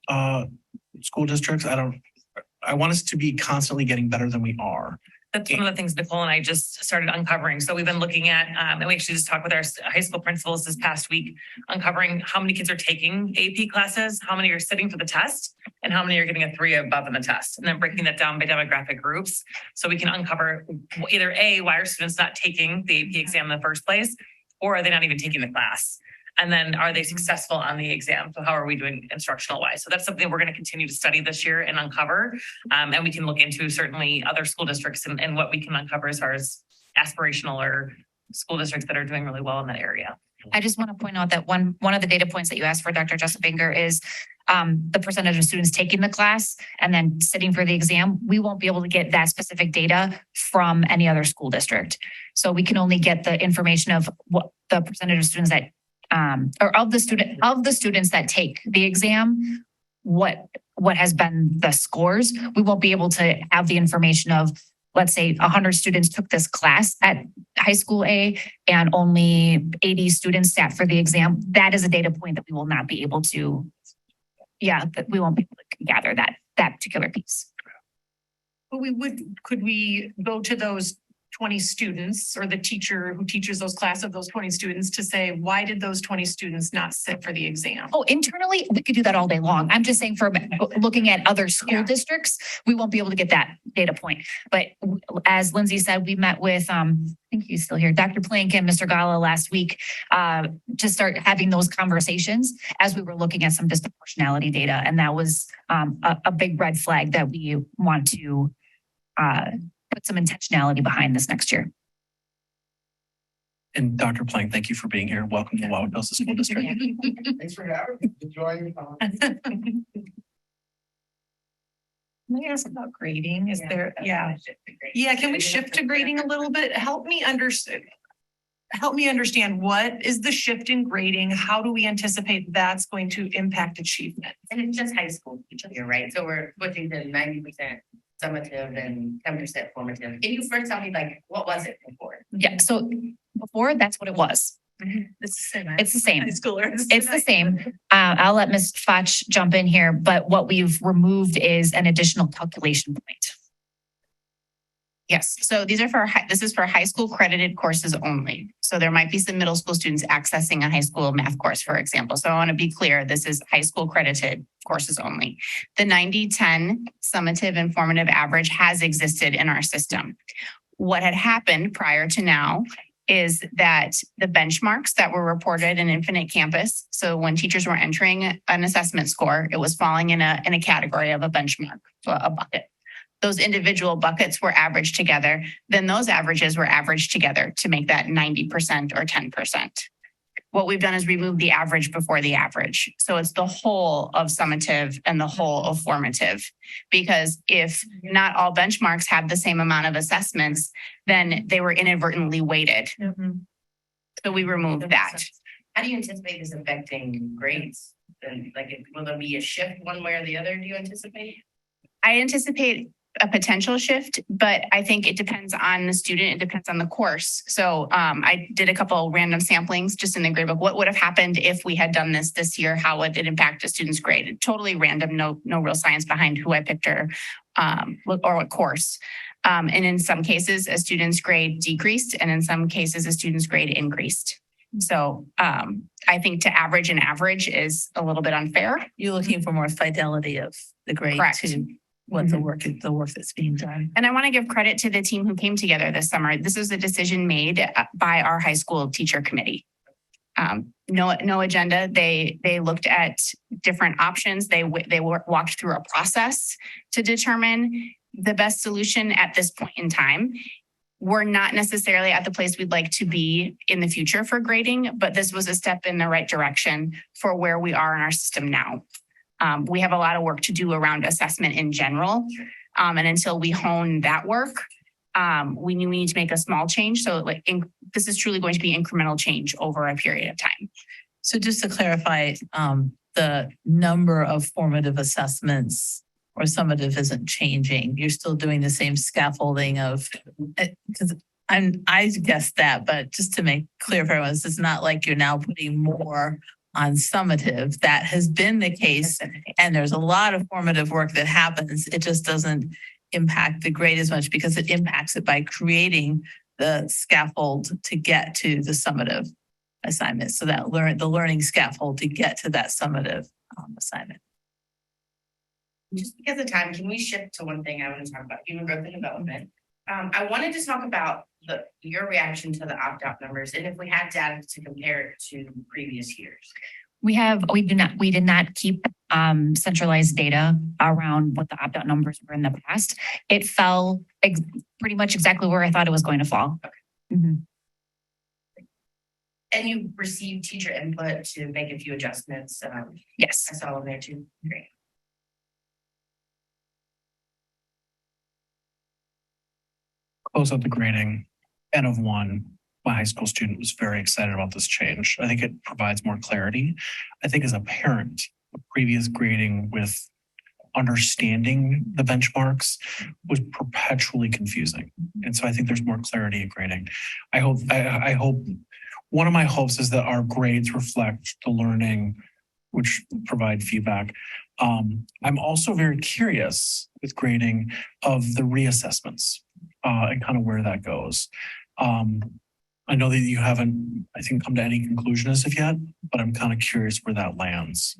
S1: school districts. I want us to be constantly getting better than we are.
S14: That's one of the things Nicole and I just started uncovering. So we've been looking at, and we actually just talked with our high school principals this past week, uncovering how many kids are taking AP classes, how many are sitting for the test, and how many are getting a 3 above in the test, and then breaking that down by demographic groups. So we can uncover either A, why are students not taking the AP exam in the first place, or are they not even taking the class? And then are they successful on the exam? So how are we doing instructional wise? So that's something we're going to continue to study this year and uncover. And we can look into certainly other school districts and what we can uncover as far as aspirational or school districts that are doing really well in that area.
S2: I just want to point out that one of the data points that you asked for, Dr. Jesselfinger, is the percentage of students taking the class and then sitting for the exam. We won't be able to get that specific data from any other school district. So we can only get the information of what the percentage of students that or of the students that take the exam, what has been the scores. We won't be able to have the information of, let's say 100 students took this class at high school A and only 80 students sat for the exam. That is a data point that we will not be able to, that we won't be able to gather that particular piece.
S5: But could we go to those 20 students or the teacher who teaches those class of those 20 students to say, why did those 20 students not sit for the exam?
S2: Oh, internally, we could do that all day long. I'm just saying for looking at other school
S5: Yeah.
S2: districts, we won't be able to get that data point. But as Lindsay said, we met with, I think he's still here, Dr. Plank and Mr. Gala last week, to start having those conversations as we were looking at some disproportionality data. And that was a big red flag that we want to put some intentionality behind this next year.
S1: And Dr. Plank, thank you for being here. Welcome to Wauwatosa School District.
S15: Thanks for having me. Enjoying your time.
S5: Can I ask about grading? Is there, yeah. Yeah, can we shift to grading a little bit? Help me understand what is the shift in grading? How do we anticipate that's going to impact achievement?
S4: And it's just high school teacher, right? So we're switching to 90% summative and 10% formative. Can you first tell me, like, what was it before?
S2: Yeah, so before, that's what it was.
S5: It's the same.
S2: It's the same.
S5: High schoolers.
S2: It's the same. I'll let Ms. Foch jump in here, but what we've removed is an additional calculation point.
S10: Yes, so these are this is for high school credited courses only. So there might be some middle school students accessing a high school math course, for example. So I want to be clear, this is high school credited courses only. The 90-10 summative and formative average has existed in our system. What had happened prior to now is that the benchmarks that were reported in Infinite Campus, so when teachers were entering an assessment score, it was falling in a category of a benchmark, so a bucket. Those individual buckets were averaged together. Then those averages were averaged together to make that 90% or 10%. What we've done is remove the average before the average. So it's the whole of summative and the whole of formative. Because if not all benchmarks have the same amount of assessments, then they were inadvertently weighted. So we removed that.
S4: How do you anticipate this affecting grades? And like, will there be a shift one way or the other? Do you anticipate?
S10: I anticipate a potential shift, but I think it depends on the student. It depends on the course. So I did a couple random samplings just in the gradebook. What would have happened if we had done this year? How would it impact a student's grade? Totally random, no real science behind who I picked or what course. And in some cases, a student's grade decreased, and in some cases, a student's grade increased. So I think to average an average is a little bit unfair.
S7: You're looking for more fidelity of the grade
S10: Correct.
S7: to what the work that's being done.
S10: And I want to give credit to the team who came together this summer. This was a decision made by our high school teacher committee. No agenda. They looked at different options. They walked through a process to determine the best solution at this point in time. We're not necessarily at the place we'd like to be in the future for grading, but this was a step in the right direction for where we are in our system now. We have a lot of work to do around assessment in general. And until we hone that work, we need to make a small change. So this is truly going to be incremental change over a period of time.
S7: So just to clarify, the number of formative assessments or summative isn't changing. You're still doing the same scaffolding of, because I guess that, but just to make clear for everyone, this is not like you're now putting more on summative. That has been the case. And there's a lot of formative work that happens. It just doesn't impact the grade as much because it impacts it by creating the scaffold to get to the summative assignment. So that the learning scaffold to get to that summative assignment.
S4: Just because of time, can we shift to one thing I want to talk about, human growth and development? I wanted to talk about your reaction to the opt-out numbers and if we had data to compare it to previous years.
S2: We did not keep centralized data around what the opt-out numbers were in the past. It fell pretty much exactly where I thought it was going to fall.
S4: Okay. And you received teacher input to make a few adjustments.
S2: Yes.
S4: I saw them there too. Great.
S1: Close out the grading. N of 1. My high school student was very excited about this change. I think it provides more clarity. I think as a parent, previous grading with understanding the benchmarks was perpetually confusing. And so I think there's more clarity in grading. I hope one of my hopes is that our grades reflect the learning which provide feedback. I'm also very curious with grading of the reassessments and kind of where that goes. I know that you haven't, I think, come to any conclusion as of yet, but I'm kind of curious where that lands.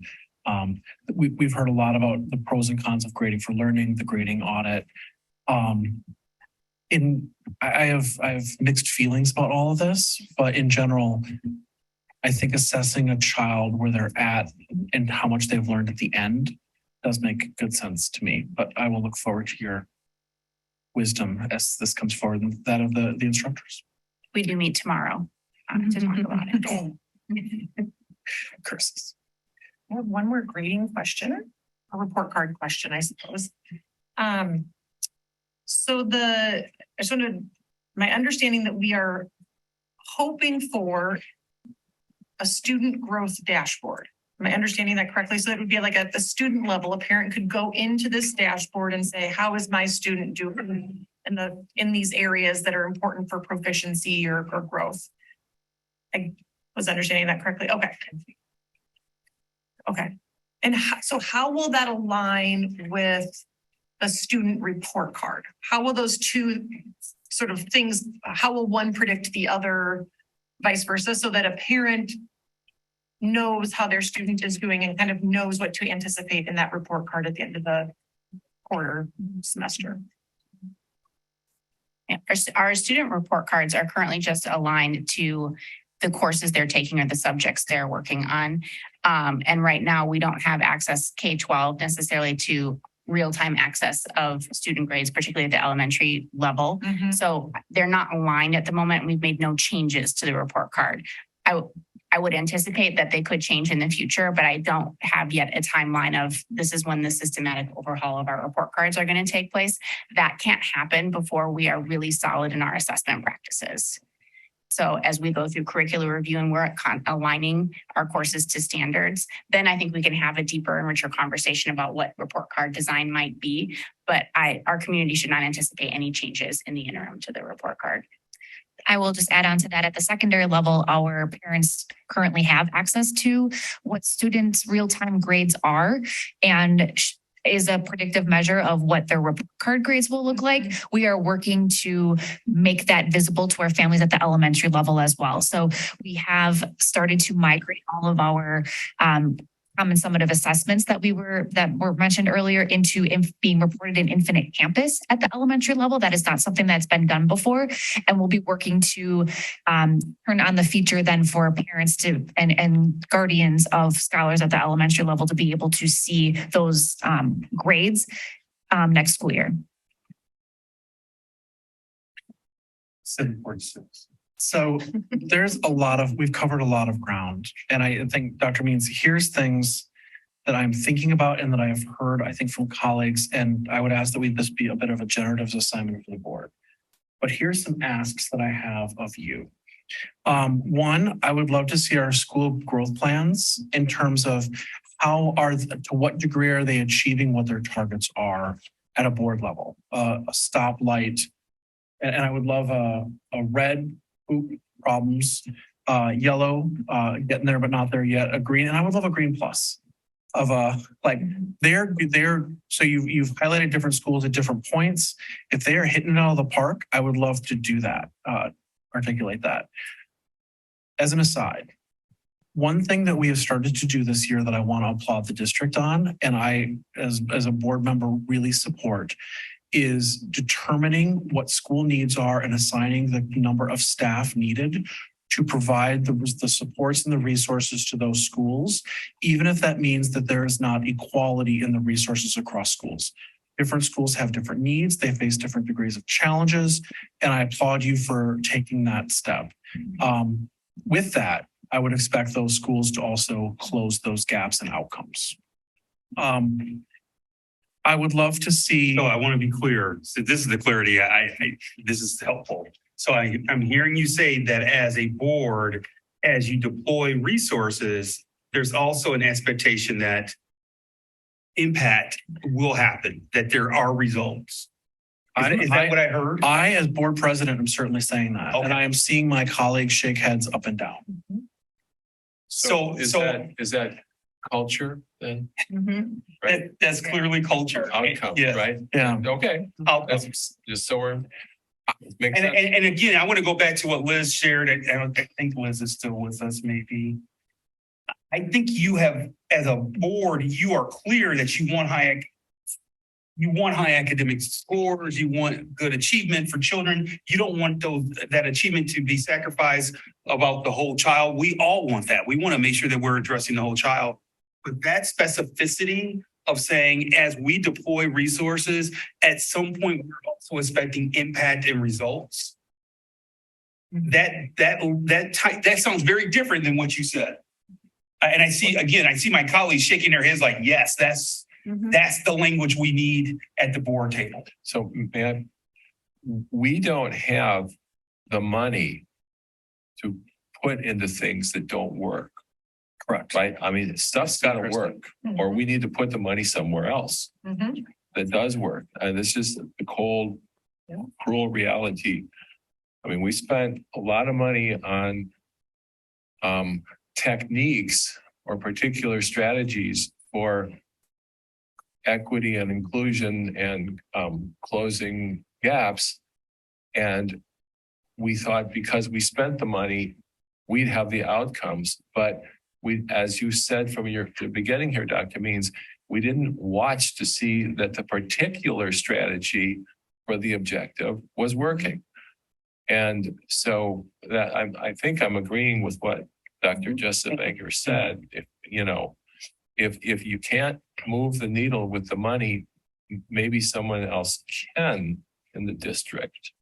S1: We've heard a lot about the pros and cons of grading for learning, the grading audit. I have mixed feelings about all of this, but in general, I think assessing a child where they're at and how much they've learned at the end does make good sense to me. But I will look forward to your wisdom as this comes forward and that of the instructors.
S10: We do meet tomorrow to talk about it.
S1: Curses.
S5: I have one more grading question, a report card question, I suppose. My understanding that we are hoping for a student growth dashboard. Am I understanding that correctly? So it would be like at the student level, a parent could go into this dashboard and say, how is my student doing in these areas that are important for proficiency or growth? I was understanding that correctly. Okay. Okay. And so how will that align with a student report card? How will those two sort of things, how will one predict the other, vice versa, so that a parent knows how their student is doing and kind of knows what to anticipate in that report card at the end of the quarter semester?
S10: Yeah, our student report cards are currently just aligned to the courses they're taking or the subjects they're working on. And right now we don't have access K-12 necessarily to real-time access of student grades, particularly at the elementary level. So they're not aligned at the moment. We've made no changes to the report card. I would anticipate that they could change in the future, but I don't have yet a timeline of this is when the systematic overhaul of our report cards are going to take place. That can't happen before we are really solid in our assessment practices. So as we go through curricular review and we're aligning our courses to standards, then I think we can have a deeper and richer conversation about what report card design might be. But our community should not anticipate any changes in the interim to the report card.
S2: I will just add on to that at the secondary level, our parents currently have access to what students' real-time grades are and is a predictive measure of what their report card grades will look like. We are working to make that visible to our families at the elementary level as well. So we have started to migrate all of our common summative assessments that were mentioned earlier into being reported in Infinite Campus at the elementary level. That is not something that's been done before. And we'll be working to turn on the feature then for parents to and guardians of scholars at the elementary level to be able to see those grades next school year.
S3: 746.
S1: So we've covered a lot of ground. And I think, Dr. Means, here's things that I'm thinking about and that I've heard, I think, from colleagues. And I would ask that this be a bit of a generative assignment for the board. But here's some asks that I have of you. One, I would love to see our school growth plans in terms of to what degree are they achieving what their targets are at a board level, a stoplight. And I would love a red problems, yellow, getting there but not there yet, a green, and I would love a green plus of so you've highlighted different schools at different points. If they are hitting it out of the park, I would love to do that, articulate that. As an aside, one thing that we have started to do this year that I want to applaud the district on, and I, as a board member, really support, is determining what school needs are and assigning the number of staff needed to provide the supports and the resources to those schools, even if that means that there is not equality in the resources across schools. Different schools have different needs. They face different degrees of challenges, and I applaud you for taking that step. With that, I would expect those schools to also close those gaps in outcomes. I would love to see.
S3: So I want to be clear. So this is the clarity. This is helpful. So I'm hearing you say that as a board, as you deploy resources, there's also an expectation that impact will happen, that there are results. Is that what I heard?
S1: I, as board president, am certainly saying that. Okay. And I am seeing my colleagues shake heads up and down.
S11: So is that culture then,
S6: Mhm.
S11: right?
S3: That's clearly culture.
S11: Outcomes,
S3: Yeah.
S11: right?
S1: Yeah.
S11: Okay,
S3: Outcomes.
S11: that's just so we're. Makes
S3: And,
S11: sense.
S3: and again, I want to go back to what Liz shared. I think Liz is still with us, maybe. I think you have, as a board, you are clear that you want high academic scores. You want good achievement for children. You don't want that achievement to be sacrificed about the whole child. We all want that. We want to make sure that we're addressing the whole child. But that specificity of saying, as we deploy resources, at some point, we're also expecting impact and results. That sounds very different than what you said. And I see my colleagues shaking their heads like, yes, that's the language we need at the board table.
S11: So, man, we don't have the money to put into things that don't work.
S3: Correct.
S11: Right? I mean, stuff's got to work, or we need to put the money somewhere else
S5: Mhm.
S11: that does work. And it's just the cold, cruel reality. I mean, we spent a lot of money on techniques or particular strategies for equity and inclusion and closing gaps. And we thought because we spent the money, we'd have the outcomes. But we, as you said from your beginning here, Dr. Means, we didn't watch to see that the particular strategy for the objective was working. And so that I think I'm agreeing with what Dr. Jessup Egger said. If you can't move the needle with the money, maybe someone else can in the district.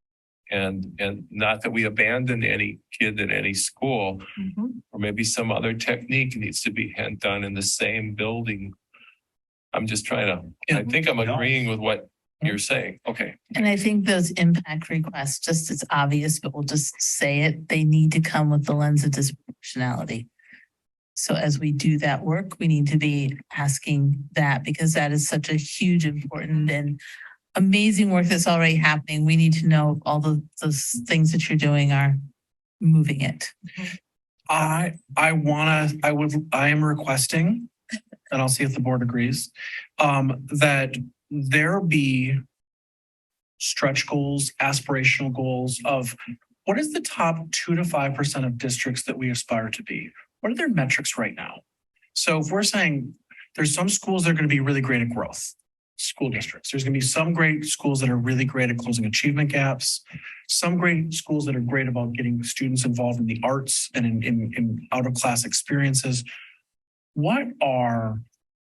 S11: And not that we abandon any kid at any school, or maybe some other technique needs to be done in the same building. I'm just trying to, I think I'm agreeing with what you're saying. Okay.
S7: And I think those impact requests, just it's obvious, but we'll just say it, they need to come with the lens of disproportionality. So as we do that work, we need to be asking that, because that is such a huge, important and amazing work that's already happening. We need to know if all those things that you're doing are moving it.
S1: I am requesting, and I'll see if the board agrees, that there be stretch goals, aspirational goals of what is the top 2 to 5% of districts that we aspire to be? What are their metrics right now? So if we're saying there's some schools that are going to be really great at growth, school districts, there's going to be some great schools that are really great at closing achievement gaps, some great schools that are great about getting students involved in the arts and in out of class experiences. What are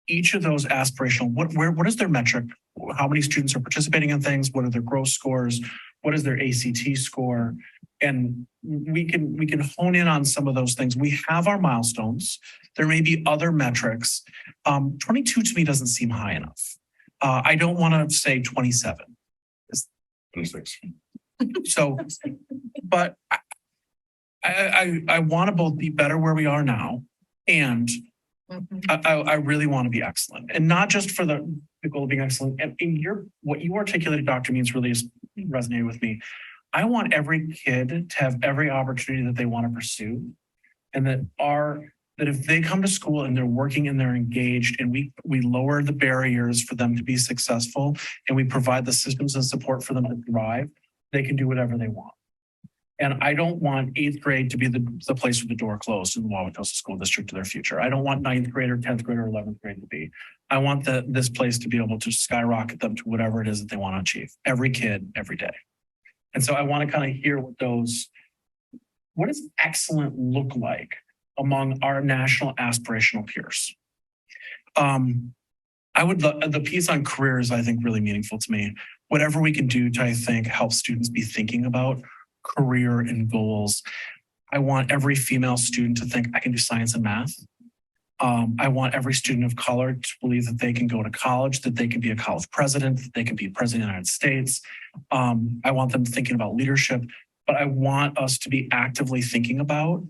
S1: each of those aspirational, what is their metric? How many students are participating in things? What are their growth scores? What is their ACT score? And we can hone in on some of those things. We have our milestones. There may be other metrics. 22 to me doesn't seem high enough. I don't want to say 27.
S12: 26.
S1: So, but I want to both be better where we are now, and I really want to be excellent, and not just for the goal of being excellent. And what you articulated, Dr. Means, really resonated with me. I want every kid to have every opportunity that they want to pursue, and that if they come to school and they're working and they're engaged, and we lower the barriers for them to be successful, and we provide the systems and support for them to thrive, they can do whatever they want. And I don't want 8th grade to be the place with the door closed in the Wauwatosa School District to their future. I don't want 9th grade or 10th grade or 11th grade to be. I want this place to be able to skyrocket them to whatever it is that they want to achieve. Every kid, every day. And so I want to kind of hear what does excellent look like among our national aspirational peers? The piece on careers, I think, really meaningful to me. Whatever we can do to, I think, help students be thinking about career and goals. I want every female student to think I can do science and math. I want every student of color to believe that they can go to college, that they can be a college president, that they can be president of the United States. I want them thinking about leadership, but I want us to be actively thinking about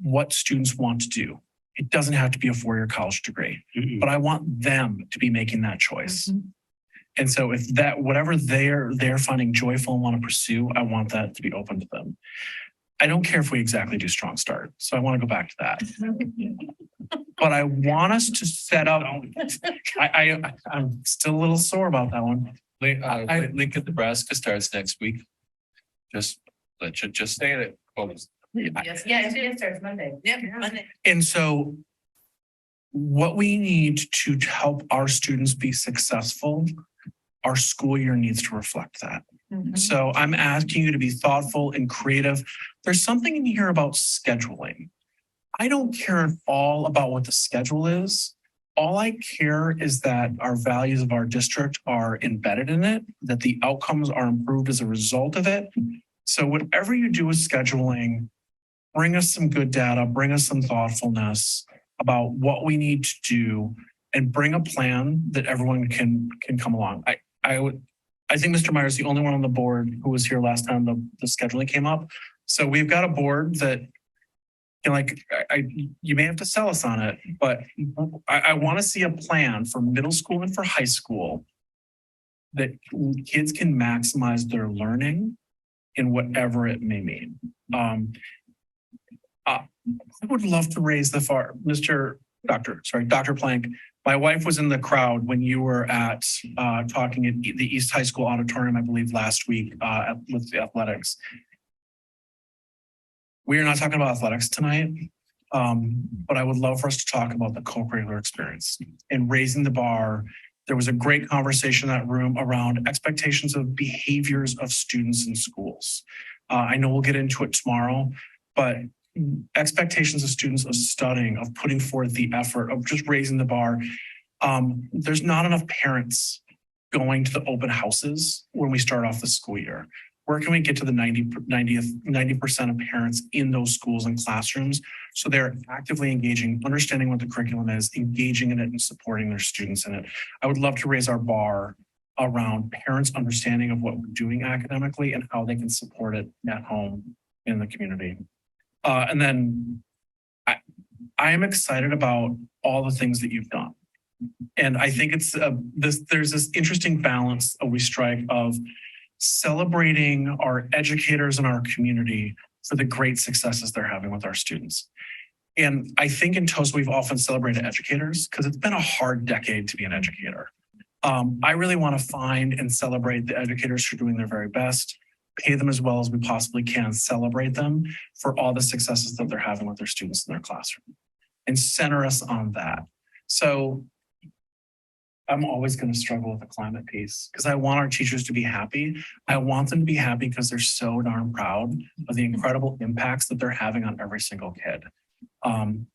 S1: what students want to do. It doesn't have to be a 4-year college degree, but I want them to be making that choice. And so if whatever they're finding joyful and want to pursue, I want that to be open to them. I don't care if we exactly do strong start, so I want to go back to that. But I want us to set up, I'm still a little sore about that one.
S11: Lincoln, Nebraska starts next week. Just say it.
S4: Yes, yeah, it starts Monday.
S14: Yeah, Monday.
S1: And so what we need to help our students be successful, our school year needs to reflect that. So I'm asking you to be thoughtful and creative. There's something in here about scheduling. I don't care at all about what the schedule is. All I care is that our values of our district are embedded in it, that the outcomes are improved as a result of it. So whatever you do with scheduling, bring us some good data, bring us some thoughtfulness about what we need to do, and bring a plan that everyone can come along. I think Mr. Meyer is the only one on the board who was here last time the scheduling came up. So we've got a board that, you may have to sell us on it, but I want to see a plan for middle school and for high school that kids can maximize their learning in whatever it may mean. I would love to raise the Dr. Plank. My wife was in the crowd when you were at talking at the East High School auditorium, I believe last week with the athletics. We are not talking about athletics tonight, but I would love for us to talk about the co-curricular experience and raising the bar. There was a great conversation in that room around expectations of behaviors of students in schools. I know we'll get into it tomorrow, but expectations of students of studying, of putting forth the effort, of just raising the bar. There's not enough parents going to the open houses when we start off the school year. Where can we get to the 90% of parents in those schools and classrooms so they're actively engaging, understanding what the curriculum is, engaging in it and supporting their students in it? I would love to raise our bar around parents' understanding of what we're doing academically and how they can support it at home in the community. And then I am excited about all the things that you've done. And I think it's there's this interesting balance we strike of celebrating our educators and our community for the great successes they're having with our students. And I think in TOSA, we've often celebrated educators because it's been a hard decade to be an educator. I really want to find and celebrate the educators for doing their very best, pay them as well as we possibly can, celebrate them for all the successes that they're having with their students in their classroom, and center us on that. So I'm always going to struggle with the climate piece because I want our teachers to be happy. I want them to be happy because they're so darn proud of the incredible impacts that they're having on every single kid.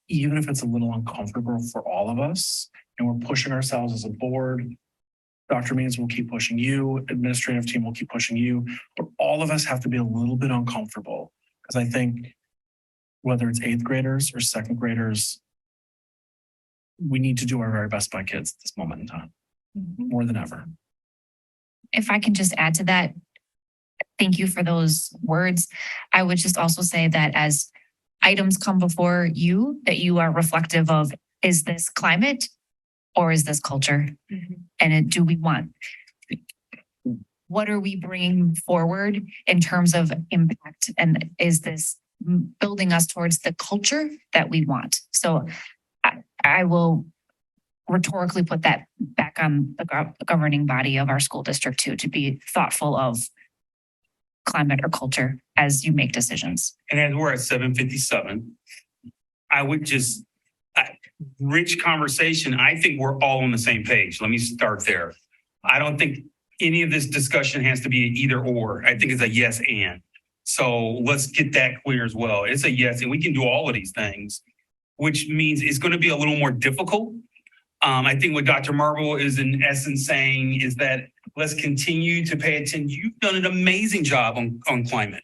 S1: Even if it's a little uncomfortable for all of us and we're pushing ourselves as a board, Dr. Means will keep pushing you, administrative team will keep pushing you, but all of us have to be a little bit uncomfortable because I think whether it's 8th graders or 2nd graders, we need to do our very best by kids at this moment in time, more than ever.
S2: If I can just add to that, thank you for those words. I would just also say that as items come before you, that you are reflective of, is this climate or is this culture? And do we want, what are we bringing forward in terms of impact? And is this building us towards the culture that we want? So I will rhetorically put that back on the governing body of our school district too, to be thoughtful of climate or culture as you make decisions.
S3: And as we're at 7:57, I would just, rich conversation. I think we're all on the same page. Let me start there. I don't think any of this discussion has to be an either or. I think it's a yes and. So let's get that clear as well. It's a yes, and we can do all of these things, which means it's going to be a little more difficult. I think what Dr. Marble is in essence saying is that let's continue to pay attention. You've done an amazing job on climate.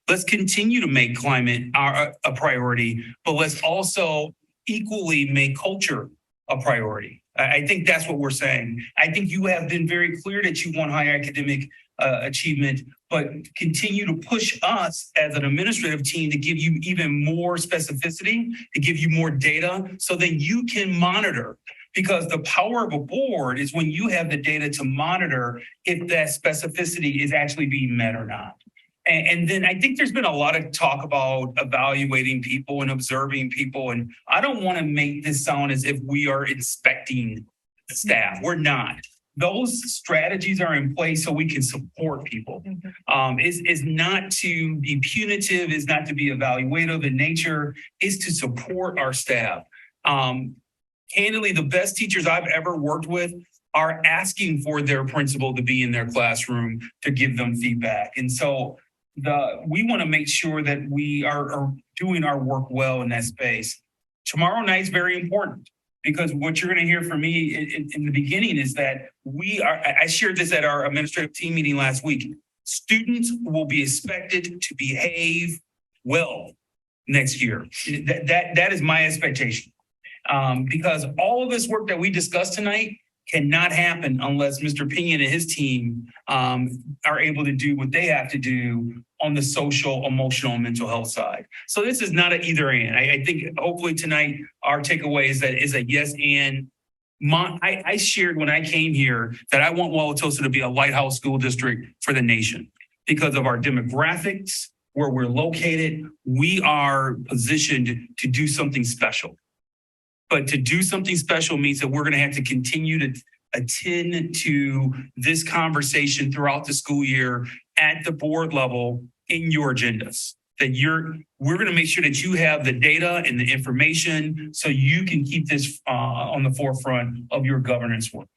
S3: Let's continue to make climate a priority, but let's also equally make culture a priority. I think that's what we're saying. I think you have been very clear that you want high academic achievement, but continue to push us as an administrative team to give you even more specificity, to give you more data so that you can monitor. Because the power of a board is when you have the data to monitor if that specificity is actually being met or not. And then I think there's been a lot of talk about evaluating people and observing people. And I don't want to make this sound as if we are inspecting the staff. We're not. Those strategies are in place so we can support people. Is not to be punitive, is not to be evaluative in nature, is to support our staff. Candidly, the best teachers I've ever worked with are asking for their principal to be in their classroom to give them feedback. And so we want to make sure that we are doing our work well in that space. Tomorrow night's very important, because what you're going to hear from me in the beginning is that I shared this at our administrative team meeting last week. Students will be expected to behave well next year. That is my expectation. Because all of this work that we discussed tonight cannot happen unless Mr. Pinion and his team are able to do what they have to do on the social, emotional, and mental health side. So this is not an either and. I think hopefully tonight our takeaway is a yes and. I shared when I came here that I want Wauwatosa to be a lighthouse school district for the nation because of our demographics, where we're located. We are positioned to do something special. But to do something special means that we're going to have to continue to attend to this conversation throughout the school year at the board level in your agendas. We're going to make sure that you have the data and the information so you can keep this on the forefront of your governance work.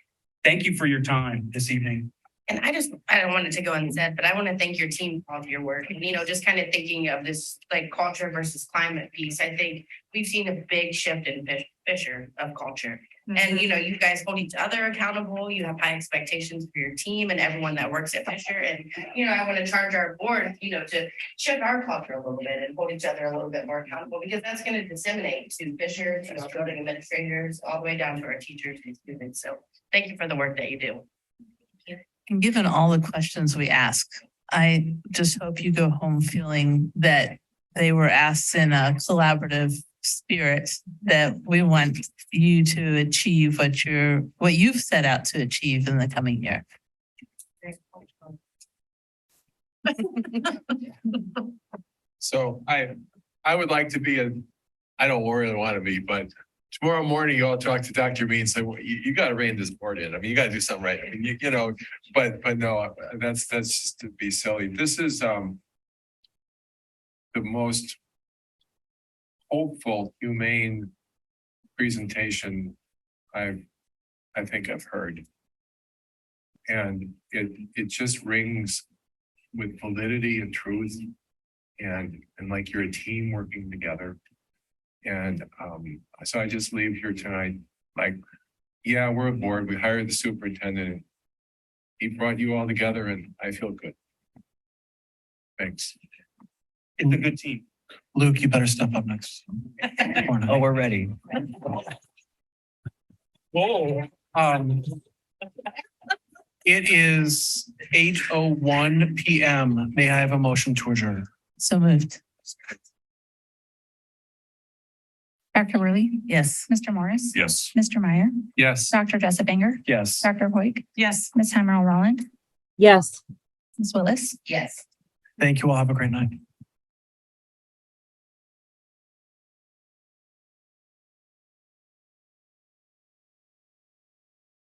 S3: Thank you for your time this evening.
S4: And I don't want it to go unsaid, but I want to thank your team for all of your work. And, just kind of thinking of this like culture versus climate piece, I think we've seen a big shift in Fisher of culture. And, you guys hold each other accountable. You have high expectations for your team and everyone that works at Fisher. And, I want to charge our board, to shift our culture a little bit and hold each other a little bit more accountable, because that's going to disseminate to Fisher, building administrators, all the way down to our teachers and students. So thank you for the work that you do.
S7: And given all the questions we ask, I just hope you go home feeling that they were asked in a collaborative spirit, that we want you to achieve what you've set out to achieve in the coming year.
S11: So I would like to be I don't really want to be, but tomorrow morning you all talk to Dr. Bean and say, well, you got to rein this board in. I mean, you got to do something right. I mean, but no, that's just to be silly. This is the most hopeful, humane presentation I think I've heard. And it just rings with validity and truth, and like you're a team working together. And so I just leave here tonight like, yeah, we're a board. We hired the superintendent. And he brought you all together, and I feel good. Thanks.
S3: It's a good team.
S1: Luke, you better step up next.
S13: Oh, we're ready.
S1: Whoa. It is 8:01 PM. May I have a motion to adjourn?
S7: So moved.
S2: Dr. Worley,
S7: Yes.
S2: Mr. Morris,
S12: Yes.
S2: Mr. Meyer,
S3: Yes.
S2: Dr. Jessup Banger,
S13: Yes.
S2: Dr. Hoyk,
S5: Yes.
S2: Ms. Hammerall Rowland,
S9: Yes.
S2: Ms. Willis.
S4: Yes.
S1: Thank you all. Have a great night.